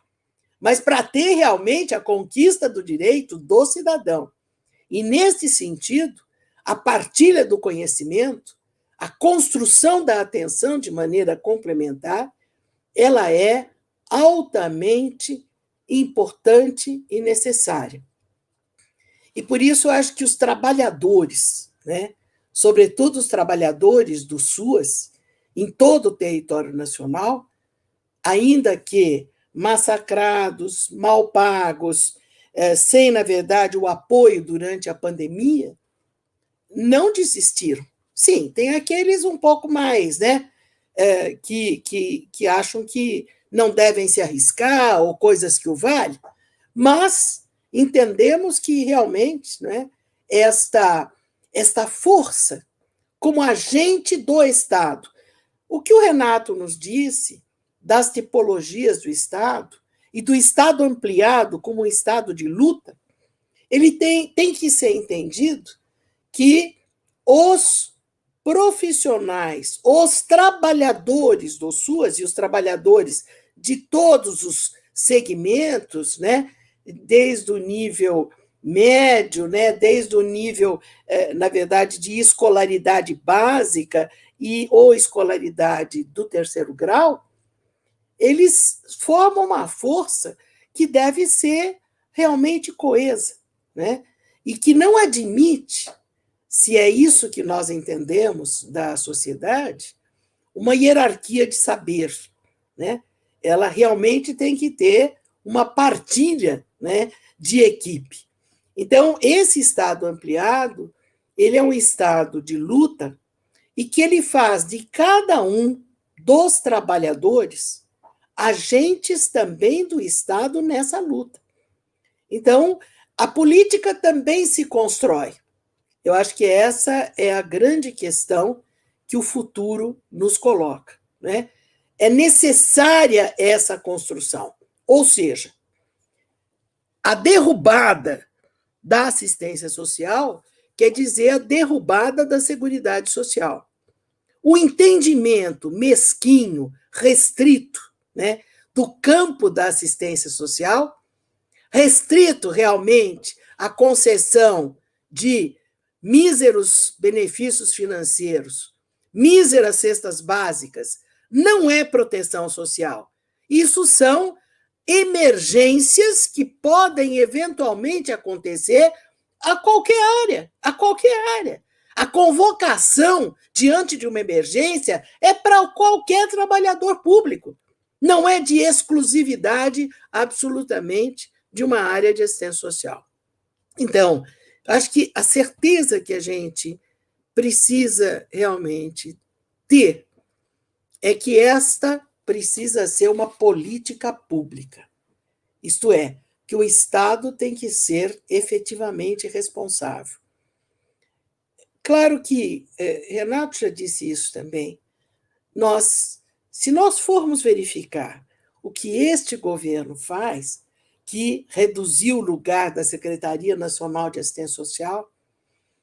mas para ter realmente a conquista do direito do cidadão. E, nesse sentido, a partilha do conhecimento, a construção da atenção de maneira complementar, ela é altamente importante e necessária. E, por isso, eu acho que os trabalhadores, né, sobretudo os trabalhadores do SUAS, em todo o território nacional, ainda que massacrados, mal pagos, sem, na verdade, o apoio durante a pandemia, não desistiram. Sim, tem aqueles um pouco mais, né, que acham que não devem se arriscar ou coisas que o valem, mas entendemos que realmente, né, esta força como agente do Estado. O que o Renato nos disse das tipologias do Estado e do Estado ampliado como um Estado de luta, ele tem que ser entendido que os profissionais, os trabalhadores do SUAS e os trabalhadores de todos os segmentos, né, desde o nível médio, né, desde o nível, na verdade, de escolaridade básica ou escolaridade do terceiro grau, eles formam uma força que deve ser realmente coesa, né, e que não admite, se é isso que nós entendemos da sociedade, uma hierarquia de saber, né? Ela realmente tem que ter uma partilha, né, de equipe. Então, esse Estado ampliado, ele é um Estado de luta e que ele faz de cada um dos trabalhadores agentes também do Estado nessa luta. Então, a política também se constrói. Eu acho que essa é a grande questão que o futuro nos coloca, né? É necessária essa construção. Ou seja, a derrubada da assistência social quer dizer a derrubada da Seguridade Social. O entendimento mesquinho, restrito, né, do campo da assistência social, restrito realmente à concessão de míseros benefícios financeiros, míseras cestas básicas, não é proteção social. Isso são emergências que podem eventualmente acontecer a qualquer área, a qualquer área. A convocação diante de uma emergência é para qualquer trabalhador público. Não é de exclusividade absolutamente de uma área de assistência social. Então, acho que a certeza que a gente precisa realmente ter é que esta precisa ser uma política pública. Isto é, que o Estado tem que ser efetivamente responsável. Claro que, Renato já disse isso também, se nós formos verificar o que este governo faz, que reduziu o lugar da Secretaria Nacional de Assistência Social,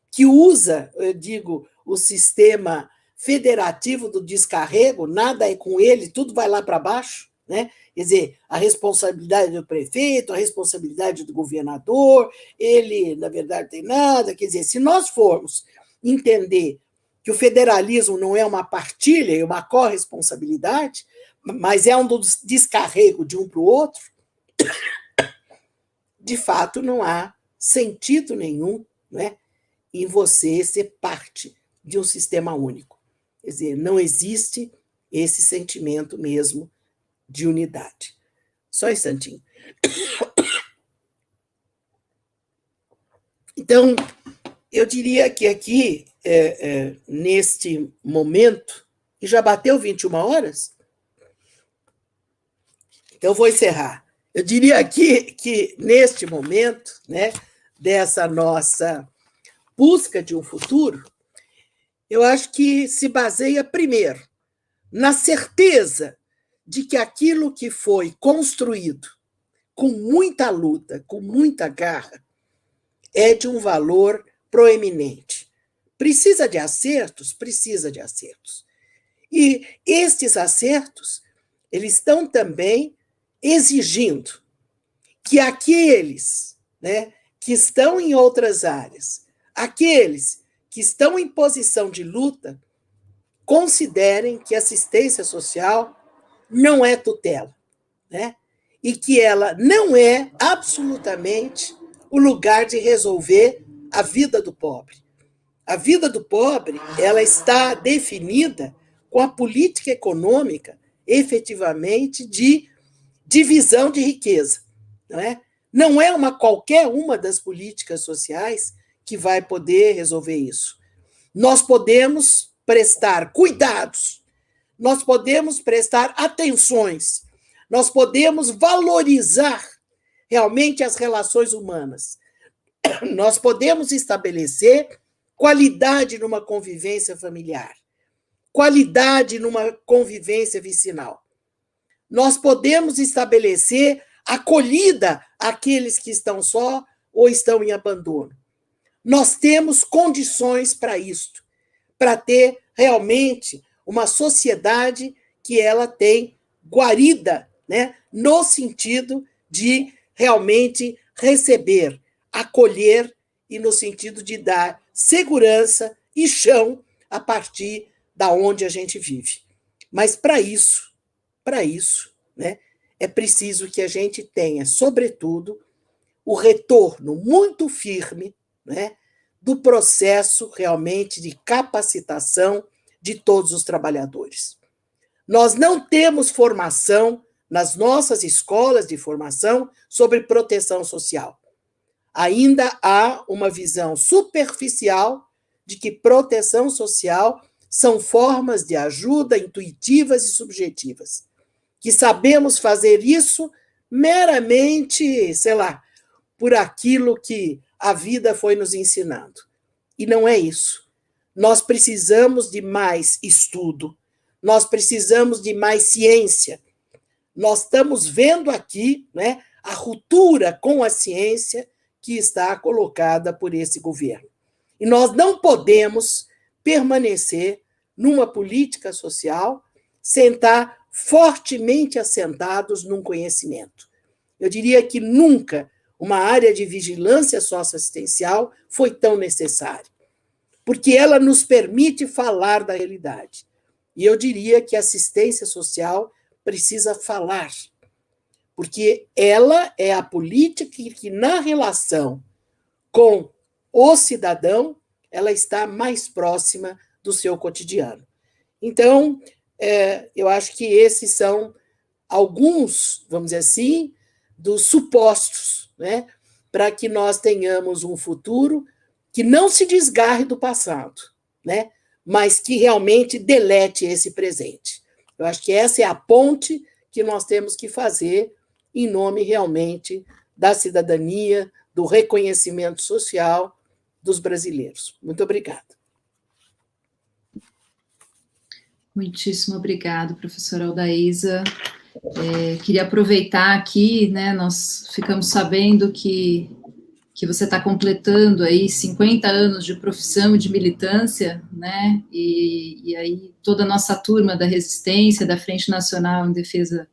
que usa, eu digo, o sistema federativo do descarrego, nada é com ele, tudo vai lá para baixo, né? Quer dizer, a responsabilidade do prefeito, a responsabilidade do governador, ele, na verdade, tem nada. Quer dizer, se nós formos entender que o federalismo não é uma partilha, é uma corresponsabilidade, mas é um descarrego de um para o outro, de fato não há sentido nenhum, né, em você ser parte de um sistema único. Quer dizer, não existe esse sentimento mesmo de unidade. Só um instantinho. Então, eu diria que aqui, neste momento, e já bateu 21 horas, então eu vou encerrar. Eu diria aqui que, neste momento, né, dessa nossa busca de um futuro, eu acho que se baseia, primeiro, na certeza de que aquilo que foi construído com muita luta, com muita garra, é de um valor proeminente. Precisa de acertos? Precisa de acertos. E estes acertos, eles estão também exigindo que aqueles, né, que estão em outras áreas, aqueles que estão em posição de luta, considerem que assistência social não é tutela, né? E que ela não é absolutamente o lugar de resolver a vida do pobre. A vida do pobre, ela está definida com a política econômica, efetivamente, de divisão de riqueza, não é? Não é qualquer uma das políticas sociais que vai poder resolver isso. Nós podemos prestar cuidados, nós podemos prestar atenções, nós podemos valorizar realmente as relações humanas. Nós podemos estabelecer qualidade numa convivência familiar, qualidade numa convivência vicinal. Nós podemos estabelecer acolhida àqueles que estão só ou estão em abandono. Nós temos condições para isto, para ter realmente uma sociedade que ela tem guarida, né, no sentido de realmente receber, acolher e no sentido de dar segurança e chão a partir da onde a gente vive. Mas para isso, né, é preciso que a gente tenha, sobretudo, o retorno muito firme, né, do processo realmente de capacitação de todos os trabalhadores. Nós não temos formação nas nossas escolas de formação sobre proteção social. Ainda há uma visão superficial de que proteção social são formas de ajuda intuitivas e subjetivas, que sabemos fazer isso meramente, sei lá, por aquilo que a vida foi nos ensinando. E não é isso. Nós precisamos de mais estudo, nós precisamos de mais ciência. Nós estamos vendo aqui, né, a ruptura com a ciência que está colocada por esse governo. E nós não podemos permanecer numa política social sem estar fortemente assentados num conhecimento. Eu diria que nunca uma área de vigilância socioassistencial foi tão necessária, porque ela nos permite falar da realidade. E eu diria que a assistência social precisa falar, porque ela é a política que na relação com o cidadão, ela está mais próxima do seu cotidiano. Então, eu acho que esses são alguns, vamos dizer assim, dos supostos, né, para que nós tenhamos um futuro que não se desgarre do passado, né, mas que realmente delete esse presente. Eu acho que essa é a ponte que nós temos que fazer em nome realmente da cidadania, do reconhecimento social dos brasileiros. Muito obrigada. Muitíssimo obrigado, professora Aldaísa. Queria aproveitar aqui, né, nós ficamos sabendo que você está completando aí 50 anos de profissão e de militância, né, e aí toda a nossa turma da Resistência, da Frente Nacional em Defesa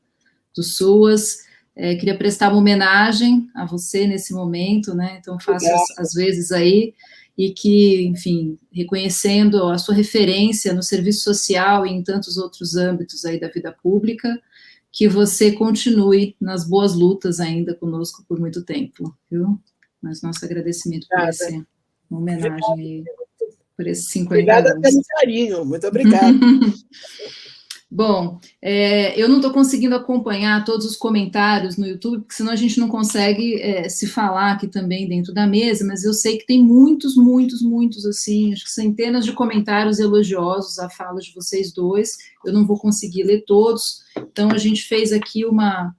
do SUAS, queria prestar uma homenagem a você nesse momento, né, então faço as vezes aí, e que, enfim, reconhecendo a sua referência no serviço social e em tantos outros âmbitos aí da vida pública, que você continue nas boas lutas ainda conosco por muito tempo, viu? Mas nosso agradecimento por esse, uma homenagem aí, por esses 50 anos. Obrigada pelo carinho, muito obrigada. Bom, eu não estou conseguindo acompanhar todos os comentários no YouTube, porque senão a gente não consegue se falar aqui também dentro da mesa, mas eu sei que tem muitos, assim, acho que centenas de comentários elogiosos à fala de vocês dois, eu não vou conseguir ler todos, então a gente fez aqui uma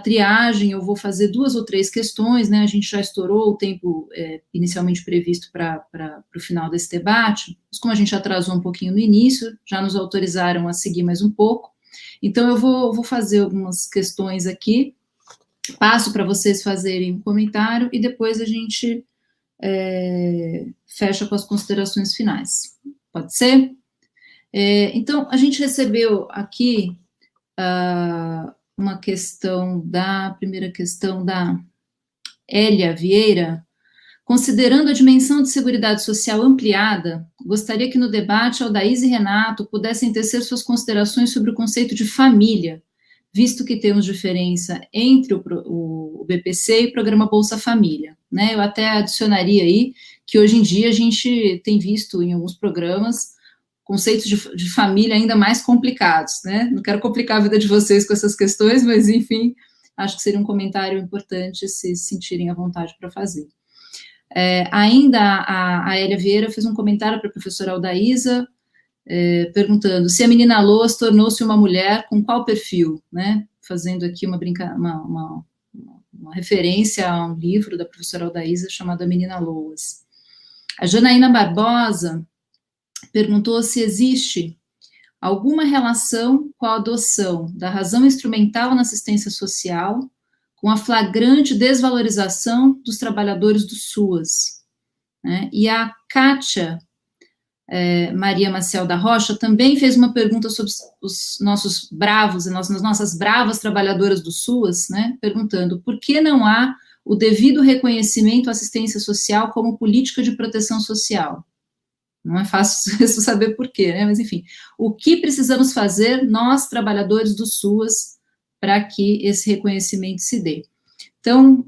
triagem, eu vou fazer 2 ou 3 questões, né, a gente já estourou o tempo inicialmente previsto para o final desse debate, mas como a gente atrasou um pouquinho no início, já nos autorizaram a seguir mais um pouco, então eu vou fazer algumas questões aqui, passo para vocês fazerem um comentário, e depois a gente fecha com as considerações finais, pode ser? Então, a gente recebeu aqui uma questão primeira questão da Hélia Vieira. Considerando a dimensão de seguridade social ampliada, gostaria que no debate Aldaísa e Renato pudessem tecer suas considerações sobre o conceito de família, visto que temos diferença entre o BPC e o programa Bolsa Família, né? Eu até adicionaria aí que hoje em dia a gente tem visto em alguns programas conceitos de família ainda mais complicados, né? Não quero complicar a vida de vocês com essas questões, mas, enfim, acho que seria um comentário importante se sentirem à vontade para fazer. Ainda a Hélia Vieira fez um comentário para a professora Aldaísa, perguntando se a menina Loas tornou-se uma mulher com qual perfil, né? Fazendo aqui uma referência a um livro da professora Aldaísa chamado A Menina Loas. A Janaína Barbosa perguntou se existe alguma relação com a adoção da razão instrumental na assistência social com a flagrante desvalorização dos trabalhadores do SUAS, né? E a Kátia Maria Maciel da Rocha também fez uma pergunta sobre os nossos bravos, as nossas bravas trabalhadoras do SUAS, né? Perguntando por que não há o devido reconhecimento à assistência social como política de proteção social. Não é fácil saber por quê, né? Mas, enfim, o que precisamos fazer, nós, trabalhadores do SUAS, para que esse reconhecimento se dê? Então,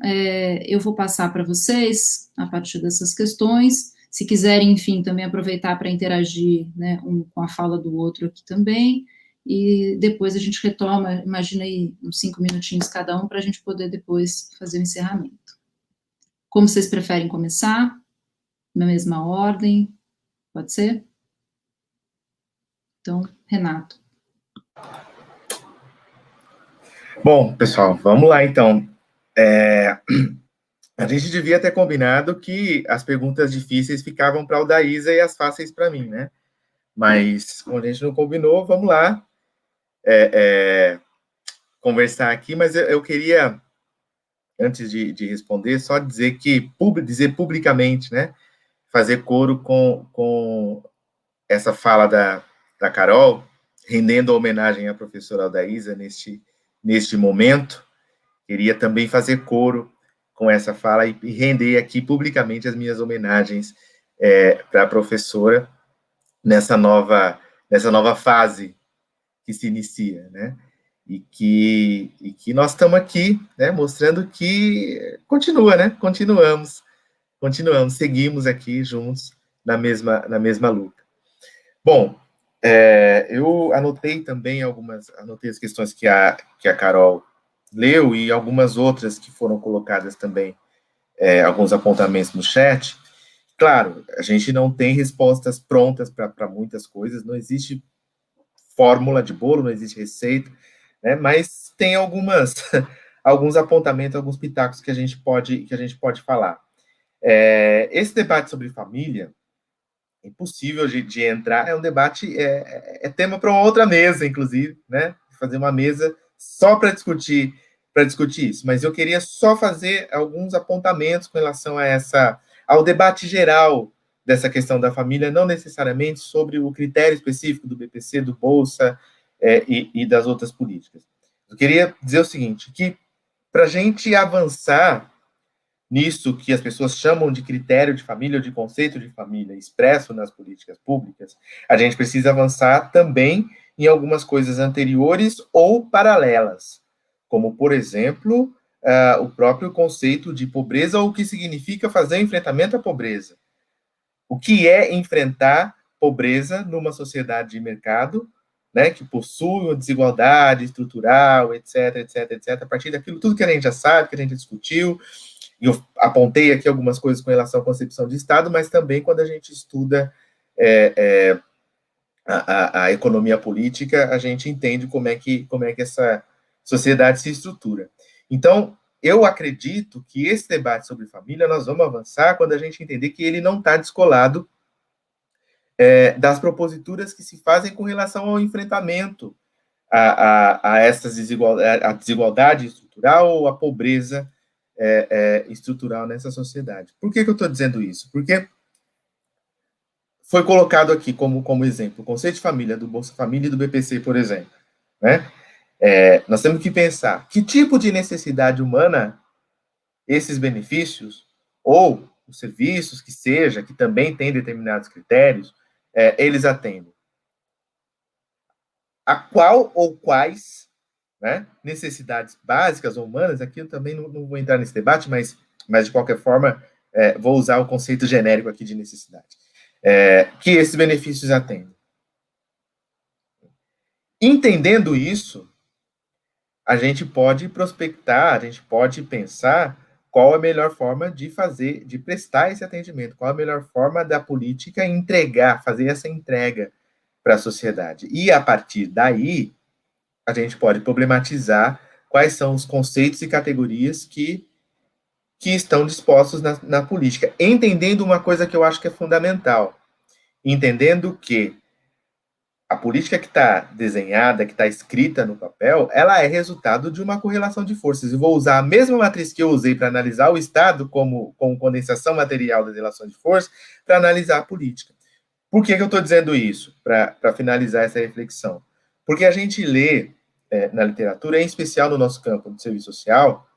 eu vou passar para vocês, a partir dessas questões, se quiserem, enfim, também aproveitar para interagir, né, um com a fala do outro aqui também, e depois a gente retoma, imagina aí, uns 5 minutinhos cada um, para a gente poder depois fazer o encerramento. Como vocês preferem começar? Na mesma ordem? Pode ser? Então, Renato. Bom, pessoal, vamos lá, então. A gente devia ter combinado que as perguntas difíceis ficavam para o Daísa e as fáceis para mim, né? Mas, como a gente não combinou, vamos lá conversar aqui. Mas eu queria, antes de responder, só dizer publicamente, né? Fazer coro com essa fala da Carol, rendendo homenagem à professora Daísa neste momento. Queria também fazer coro com essa fala e render aqui publicamente as minhas homenagens para a professora nessa nova fase que se inicia, né? E que nós estamos aqui, né, mostrando que continua, né? Continuamos, seguimos aqui juntos na mesma luta. Bom, eu anotei também as questões que a Carol leu e algumas outras que foram colocadas também, alguns apontamentos no chat. Claro, a gente não tem respostas prontas para muitas coisas, não existe fórmula de bolo, não existe receita, né, mas tem alguns apontamentos, alguns pitacos que a gente pode falar. Esse debate sobre família, é impossível de entrar, é um debate, é tema para uma outra mesa, inclusive, né, fazer uma mesa só para discutir isso, mas eu queria só fazer alguns apontamentos com relação ao debate geral dessa questão da família, não necessariamente sobre o critério específico do BPC, do Bolsa e das outras políticas. Eu queria dizer o seguinte, que para a gente avançar nisso que as pessoas chamam de critério de família ou de conceito de família expresso nas políticas públicas, a gente precisa avançar também em algumas coisas anteriores ou paralelas, como, por exemplo, o próprio conceito de pobreza ou o que significa fazer enfrentamento à pobreza. O que é enfrentar pobreza numa sociedade de mercado, né, que possui uma desigualdade estrutural, etc., a partir daquilo tudo que a gente já sabe, que a gente discutiu, e eu apontei aqui algumas coisas com relação à concepção de Estado, mas também quando a gente estuda a economia política, a gente entende como é que essa sociedade se estrutura. Então, eu acredito que esse debate sobre família nós vamos avançar quando a gente entender que ele não está descolado das proposituras que se fazem com relação ao enfrentamento a desigualdade estrutural ou a pobreza estrutural nessa sociedade. Por que eu estou dizendo isso? Porque foi colocado aqui como exemplo o conceito de família do Bolsa Família e do BPC, por exemplo, né? Nós temos que pensar que tipo de necessidade humana esses benefícios, ou os serviços que também tem determinados critérios, eles atendem. A qual ou quais, né, necessidades básicas ou humanas, aqui eu também não vou entrar nesse debate, mas de qualquer forma, vou usar o conceito genérico aqui de necessidade, que esses benefícios atendem. Entendendo isso, a gente pode prospectar, a gente pode pensar qual a melhor forma de prestar esse atendimento, qual a melhor forma da política fazer essa entrega para a sociedade. E, a partir daí, a gente pode problematizar quais são os conceitos e categorias que estão dispostos na política, entendendo uma coisa que eu acho que é fundamental, entendendo que a política que está desenhada, que está escrita no papel, ela é resultado de uma correlação de forças. Eu vou usar a mesma matriz que eu usei para analisar o Estado como condensação material das relações de força, para analisar a política. Por que eu estou dizendo isso? Para finalizar essa reflexão. Porque a gente lê na literatura, em especial no nosso campo de serviço social,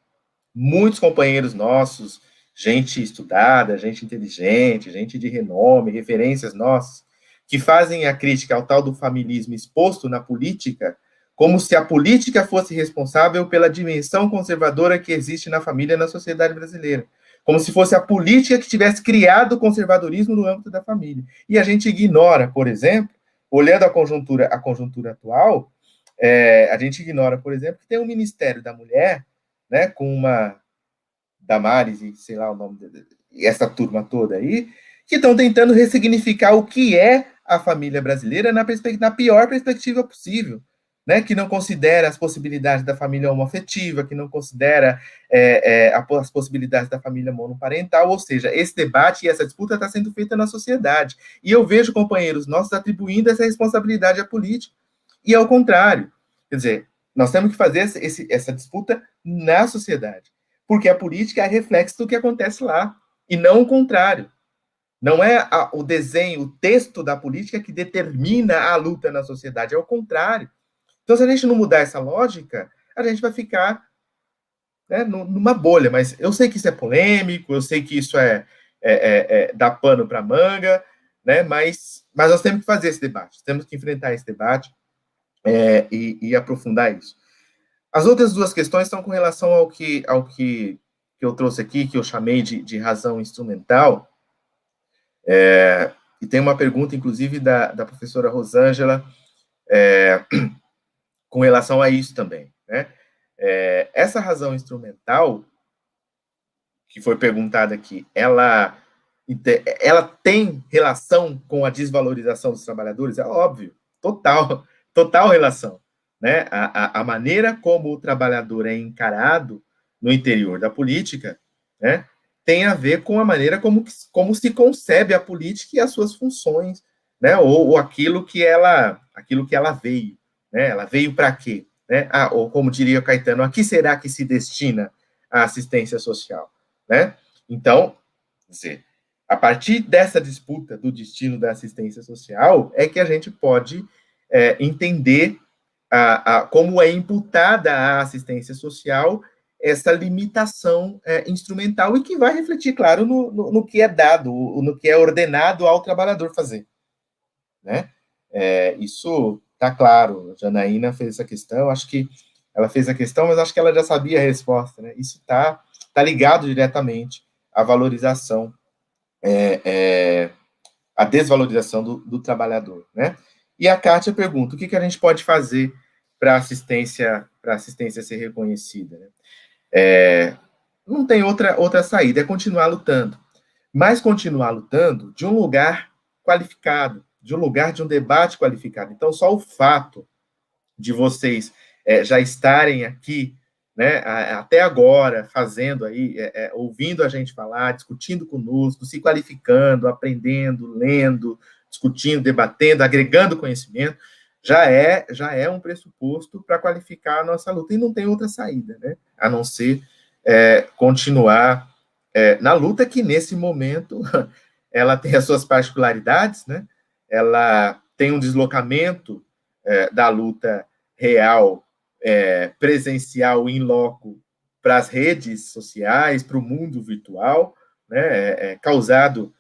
muitos companheiros nossos, gente estudada, gente inteligente, gente de renome, referências nossas, que fazem a crítica ao tal do familismo exposto na política, como se a política fosse responsável pela dimensão conservadora que existe na família e na sociedade brasileira. Como se fosse a política que tivesse criado o conservadorismo no âmbito da família. E a gente ignora, por exemplo, olhando a conjuntura atual, a gente ignora, por exemplo, que tem um Ministério da Mulher, né, com uma Damares e sei lá o nome essa turma toda aí, que estão tentando ressignificar o que é a família brasileira na pior perspectiva possível, né? Que não considera as possibilidades da família homoafetiva, que não considera as possibilidades da família monoparental, ou seja, esse debate e essa disputa está sendo feita na sociedade. E eu vejo companheiros nossos atribuindo essa responsabilidade à política, e ao contrário. Quer dizer, nós temos que fazer essa disputa na sociedade, porque a política é reflexo do que acontece lá, e não o contrário. Não é o desenho, o texto da política que determina a luta na sociedade, é o contrário. Então, se a gente não mudar essa lógica, a gente vai ficar, né, numa bolha. Mas eu sei que isso é polêmico, eu sei que isso dá pano para manga, né, mas nós temos que fazer esse debate, temos que enfrentar esse debate e aprofundar isso. As outras duas questões estão com relação ao que eu trouxe aqui, que eu chamei de razão instrumental. E tem uma pergunta, inclusive, da professora Rosângela, com relação a isso também, né? Essa razão instrumental, que foi perguntada aqui, ela tem relação com a desvalorização dos trabalhadores? É óbvio, total relação, né? A maneira como o trabalhador é encarado no interior da política, né, tem a ver com a maneira como se concebe a política e as suas funções, né, ou aquilo que ela veio, né, ela veio para quê? Né? Ou como diria o Caetano, a que será que se destina a assistência social? Né? Então, a partir dessa disputa do destino da assistência social, é que a gente pode entender como é imputada à assistência social essa limitação instrumental e que vai refletir, claro, no que é dado, no que é ordenado ao trabalhador fazer. Né? Isso está claro. A Janaína fez essa questão, acho que ela fez a questão, mas acho que ela já sabia a resposta. Né? Isso está ligado diretamente à valorização, à desvalorização do trabalhador. Né? E a Kátia pergunta, o que a gente pode fazer para a assistência ser reconhecida? Né? Não tem outra saída, é continuar lutando. Mas continuar lutando de um lugar qualificado, de um lugar de um debate qualificado. Então, só o fato de vocês já estarem aqui, né, até agora, fazendo aí, ouvindo a gente falar, discutindo conosco, se qualificando, aprendendo, lendo, discutindo, debatendo, agregando conhecimento, já é um pressuposto para qualificar a nossa luta. E não tem outra saída, né, a não ser continuar na luta, que nesse momento ela tem as suas particularidades, né? Ela tem um deslocamento da luta real, presencial, in loco, para as redes sociais, para o mundo virtual, né? Causado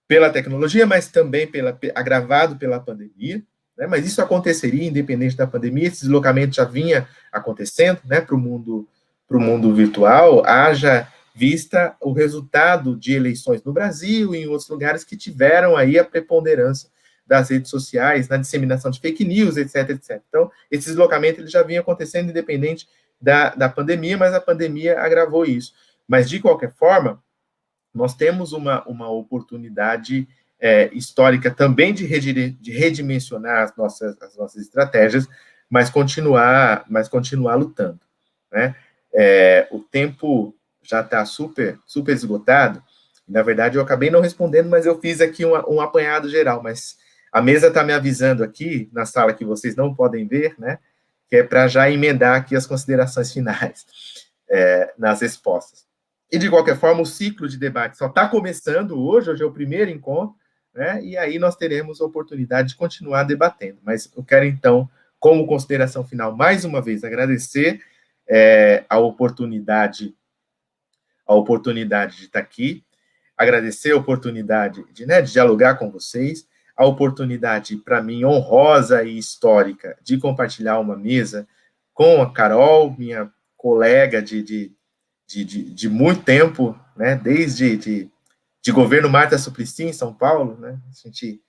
pela tecnologia, mas também agravado pela pandemia, né? Mas isso aconteceria independente da pandemia, esse deslocamento já vinha acontecendo, né, para o mundo virtual, haja vista o resultado de eleições no Brasil e em outros lugares que tiveram aí a preponderância das redes sociais, na disseminação de fake news, etc, etc. Então, esse deslocamento ele já vinha acontecendo independente da pandemia, mas a pandemia agravou isso. Mas, de qualquer forma, nós temos uma oportunidade histórica também de redimensionar as nossas estratégias, mas continuar lutando, né? O tempo já está super esgotado. Na verdade, eu acabei não respondendo, mas eu fiz aqui um apanhado geral, mas a mesa está me avisando aqui, na sala que vocês não podem ver, né, que é para já emendar aqui as considerações finais nas respostas. E, de qualquer forma, o ciclo de debate só está começando hoje é o primeiro encontro, né, e aí nós teremos a oportunidade de continuar debatendo. Mas eu quero, então, como consideração final, mais uma vez, agradecer a oportunidade de estar aqui, agradecer a oportunidade de dialogar com vocês, a oportunidade, para mim, honrosa e histórica, de compartilhar uma mesa com a Carol, minha colega de muito tempo, né, desde de governo Marta Suplicy, em São Paulo, né, a gente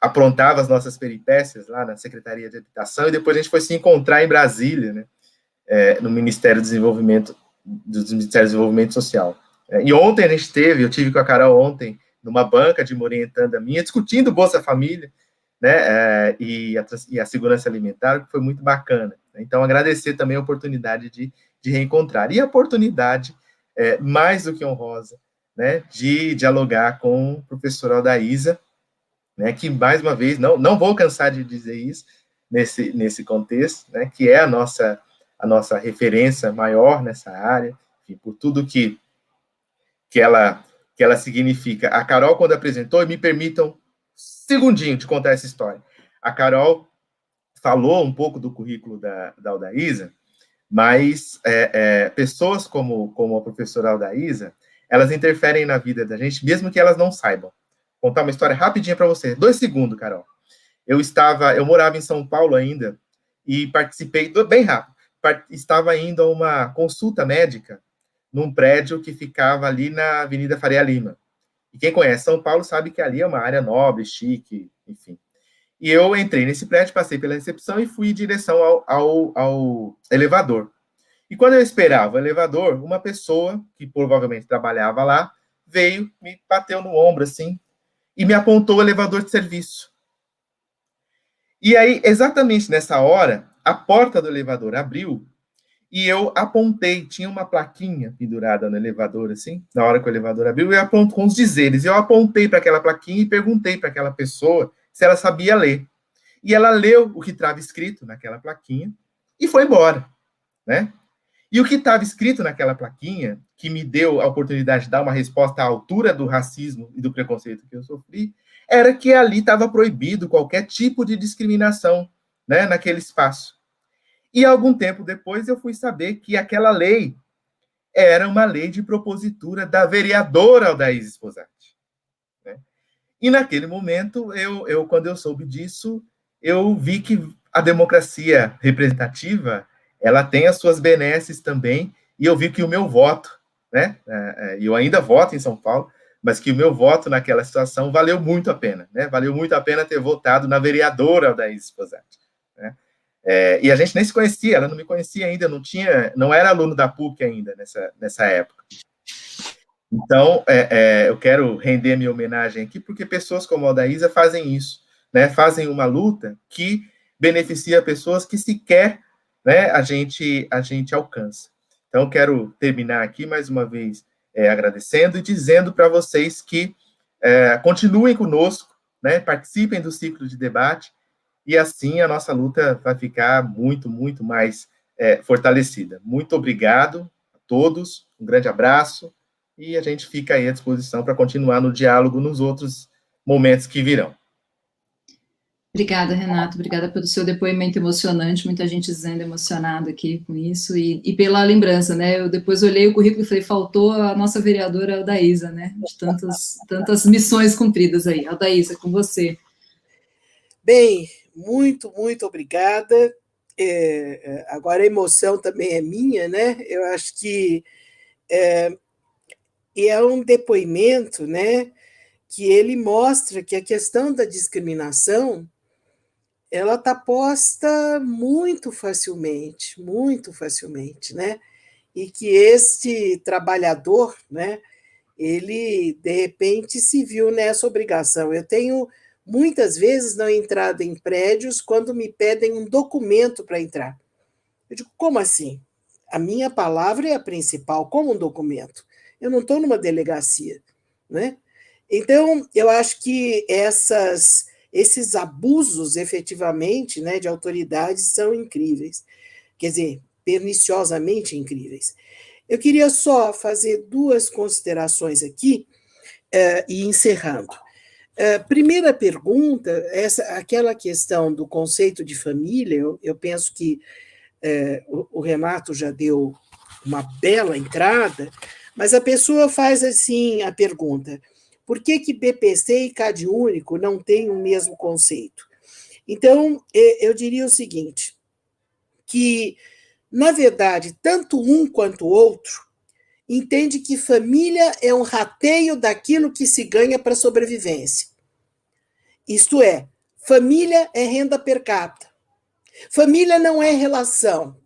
aprontava as nossas peripécias lá na Secretaria de Habitação, e depois a gente foi se encontrar em Brasília, né, no Ministério do Desenvolvimento Social. E ontem eu tive com a Carol ontem, numa banca de uma orientanda minha, discutindo Bolsa Família, né, e a segurança alimentar, que foi muito bacana. Então, agradecer também a oportunidade de reencontrar. E a oportunidade, mais do que honrosa, né, de dialogar com o professor Aldaísa, né, que, mais uma vez, não vou cansar de dizer isso nesse contexto, né, que é a nossa referência maior nessa área, enfim, por tudo que ela significa. A Carol, quando apresentou, e me permitam um segundinho de contar essa história. A Carol falou um pouco do currículo da Aldaísa, mas pessoas como a professora Aldaísa, elas interferem na vida da gente, mesmo que elas não saibam. Vou contar uma história rapidinha para você. 2 segundos, Carol. Eu morava em São Paulo ainda, e participei, bem rápido, estava indo a uma consulta médica num prédio que ficava ali na Avenida Faria Lima. E quem conhece São Paulo sabe que ali é uma área nobre, chique, enfim. E eu entrei nesse prédio, passei pela recepção e fui em direção ao elevador. E quando eu esperava o elevador, uma pessoa, que provavelmente trabalhava lá, veio, me bateu no ombro, assim, e me apontou o elevador de serviço. E aí, exatamente nessa hora, a porta do elevador abriu, e eu apontei, tinha uma plaquinha pendurada no elevador, assim, na hora que o elevador abriu, eu aponto com os dizeres, eu apontei para aquela plaquinha e perguntei para aquela pessoa se ela sabia ler. E ela leu o que estava escrito naquela plaquinha e foi embora, né? E o que estava escrito naquela plaquinha, que me deu a oportunidade de dar uma resposta à altura do racismo e do preconceito que eu sofri, era que ali estava proibido qualquer tipo de discriminação, né, naquele espaço. E algum tempo depois eu fui saber que aquela lei era uma lei de propositura da vereadora Aldaísa Sposati, né? E naquele momento, quando eu soube disso, eu vi que a democracia representativa, ela tem as suas benesses também, e eu vi que o meu voto, né, eu ainda voto em São Paulo, mas que o meu voto naquela situação valeu muito a pena, né? Valeu muito a pena ter votado na vereadora Aldaísa Sposati, né? E a gente nem se conhecia, ela não me conhecia ainda, não era aluno da PUC ainda nessa época. Então, eu quero render minha homenagem aqui, porque pessoas como a Aldaísa fazem isso, né? Fazem uma luta que beneficia pessoas que sequer, né, a gente alcança. Então, quero terminar aqui, mais uma vez, agradecendo e dizendo para vocês que continuem conosco, né? Participem do ciclo de debate, e assim a nossa luta vai ficar muito, muito mais fortalecida. Muito obrigado a todos, um grande abraço, e a gente fica aí à disposição para continuar no diálogo nos outros momentos que virão. Obrigada, Renato, obrigada pelo seu depoimento emocionante, muita gente dizendo emocionada aqui com isso, e pela lembrança, né, eu depois olhei o currículo e falei, faltou a nossa vereadora Aldaísa, né, de tantas missões cumpridas aí. Aldaísa, com você. Bem, muito, muito obrigada. Agora a emoção também é minha, né, eu acho que é um depoimento, né, que ele mostra que a questão da discriminação ela está posta muito facilmente, né? E que este trabalhador, né, ele, de repente, se viu nessa obrigação. Eu tenho, muitas vezes, não entrado em prédios quando me pedem um documento para entrar. Eu digo, como assim? A minha palavra é a principal, como um documento. Eu não estou numa delegacia, né? Então, eu acho que esses abusos, efetivamente, né, de autoridades são incríveis, quer dizer, perniciosamente incríveis. Eu queria só fazer 2 considerações aqui, e encerrando. Primeira pergunta, aquela questão do conceito de família, eu penso que o Renato já deu uma bela entrada, mas a pessoa faz assim a pergunta: por que BPC e CadÚnico não têm o mesmo conceito? Então, eu diria o seguinte, que, na verdade, tanto um quanto o outro entende que família é um rateio daquilo que se ganha para a sobrevivência. Isto é, família é renda per capita. Família não é relação.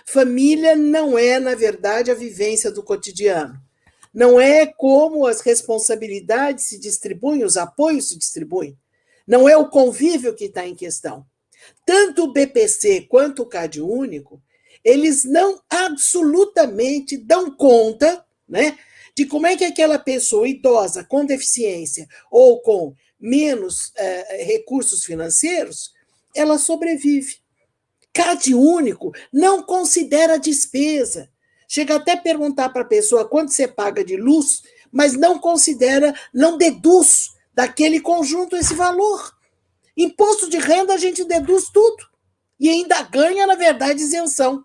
Família não é, na verdade, a vivência do cotidiano. Não é como as responsabilidades se distribuem, os apoios se distribuem. Não é o convívio que está em questão. Tanto o BPC quanto o CadÚnico, eles não absolutamente dão conta, né, de como é que aquela pessoa idosa com deficiência ou com menos recursos financeiros, ela sobrevive. CadÚnico não considera despesa. Chega até a perguntar para a pessoa quanto você paga de luz, mas não considera, não deduz daquele conjunto esse valor. Imposto de renda a gente deduz tudo e ainda ganha, na verdade, isenção.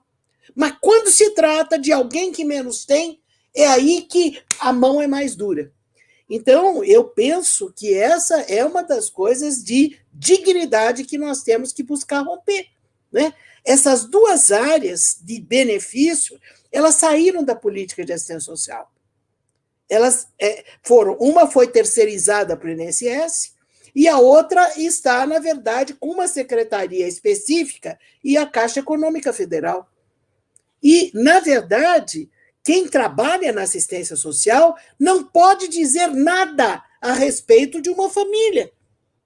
Mas quando se trata de alguém que menos tem, é aí que a mão é mais dura. Então, eu penso que essa é uma das coisas de dignidade que nós temos que buscar romper, né? Essas duas áreas de benefício, elas saíram da política de assistência social. Elas uma foi terceirizada para o INSS e a outra está, na verdade, com uma secretaria específica e a Caixa Econômica Federal. E, na verdade, quem trabalha na assistência social não pode dizer nada a respeito de uma família.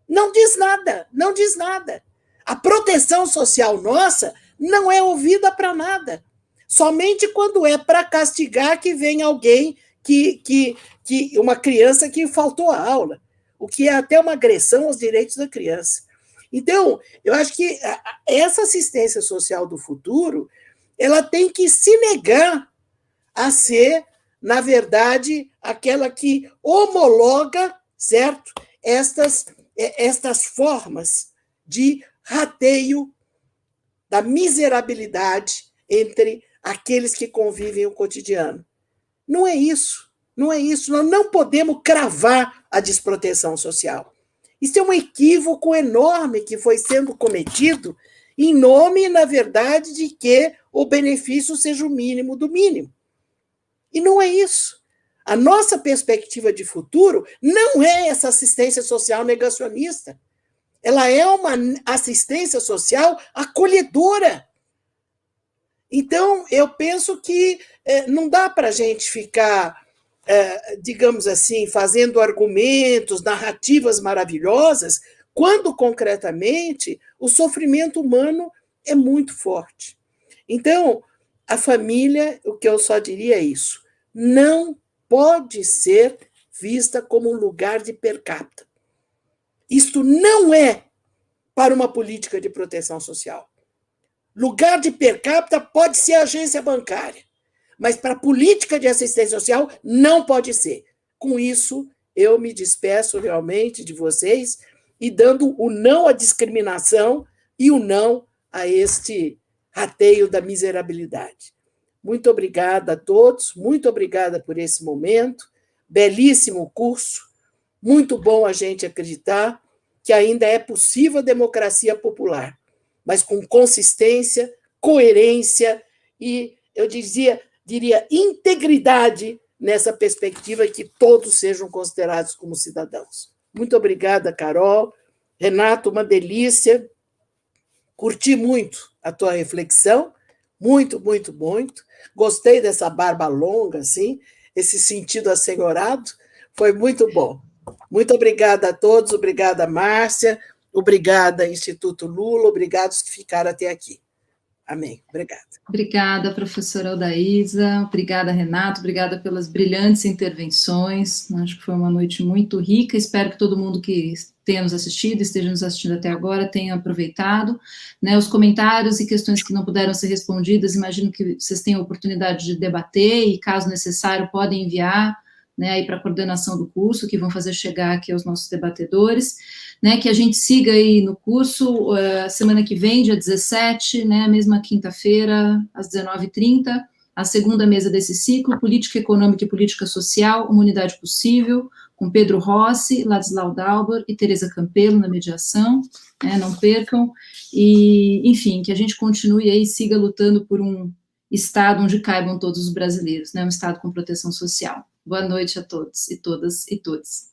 Não diz nada, não diz nada. A proteção social nossa não é ouvida para nada. Somente quando é para castigar que vem alguém uma criança que faltou à aula, o que é até uma agressão aos direitos da criança. Então, eu acho que essa assistência social do futuro, ela tem que se negar a ser, na verdade, aquela que homologa, certo, estas formas de rateio da miserabilidade entre aqueles que convivem o cotidiano. Não é isso, não é isso. Nós não podemos cravar a desproteção social. Isso é um equívoco enorme que foi sendo cometido em nome, na verdade, de que o benefício seja o mínimo do mínimo. E não é isso. A nossa perspectiva de futuro não é essa assistência social negacionista. Ela é uma assistência social acolhedora. Então, eu penso que não dá para a gente ficar, digamos assim, fazendo argumentos, narrativas maravilhosas, quando, concretamente, o sofrimento humano é muito forte. Então, a família, o que eu só diria é isso, não pode ser vista como um lugar de per capita. Isto não é para uma política de proteção social. Lugar de per capita pode ser a agência bancária, mas para a política de assistência social não pode ser. Com isso, eu me despeço realmente de vocês e dando o não à discriminação e o não a este rateio da miserabilidade. Muito obrigada a todos, muito obrigada por esse momento, belíssimo curso, muito bom a gente acreditar que ainda é possível a democracia popular, mas com consistência, coerência e, eu diria, integridade nessa perspectiva que todos sejam considerados como cidadãos. Muito obrigada, Carol. Renato, uma delícia. Curti muito a tua reflexão, muito, muito, muito. Gostei dessa barba longa, assim, esse sentido assenhorado, foi muito bom. Muito obrigada a todos, obrigada, Márcia, obrigada, Instituto Lula, obrigados que ficaram até aqui. Amém. Obrigada. Obrigada, professora Aldaísa, obrigada, Renato, obrigada pelas brilhantes intervenções. Acho que foi uma noite muito rica, espero que todo mundo que tenha nos assistido, esteja nos assistindo até agora, tenha aproveitado, né, os comentários e questões que não puderam ser respondidas, imagino que vocês tenham a oportunidade de debater e, caso necessário, podem enviar, né, aí para a coordenação do curso, que vão fazer chegar aqui aos nossos debatedores, né, que a gente siga aí no curso, semana que vem, dia 17, né, mesma quinta-feira, às 19h30, a segunda mesa desse ciclo, Política Econômica e Política Social, uma unidade possível, com Pedro Rossi, Ladislau Dauber e Tereza Campelo na mediação, né, não percam, e, enfim, que a gente continue aí, siga lutando por um Estado onde caibam todos os brasileiros, né, um Estado com proteção social. Boa noite a todos e todas e todos.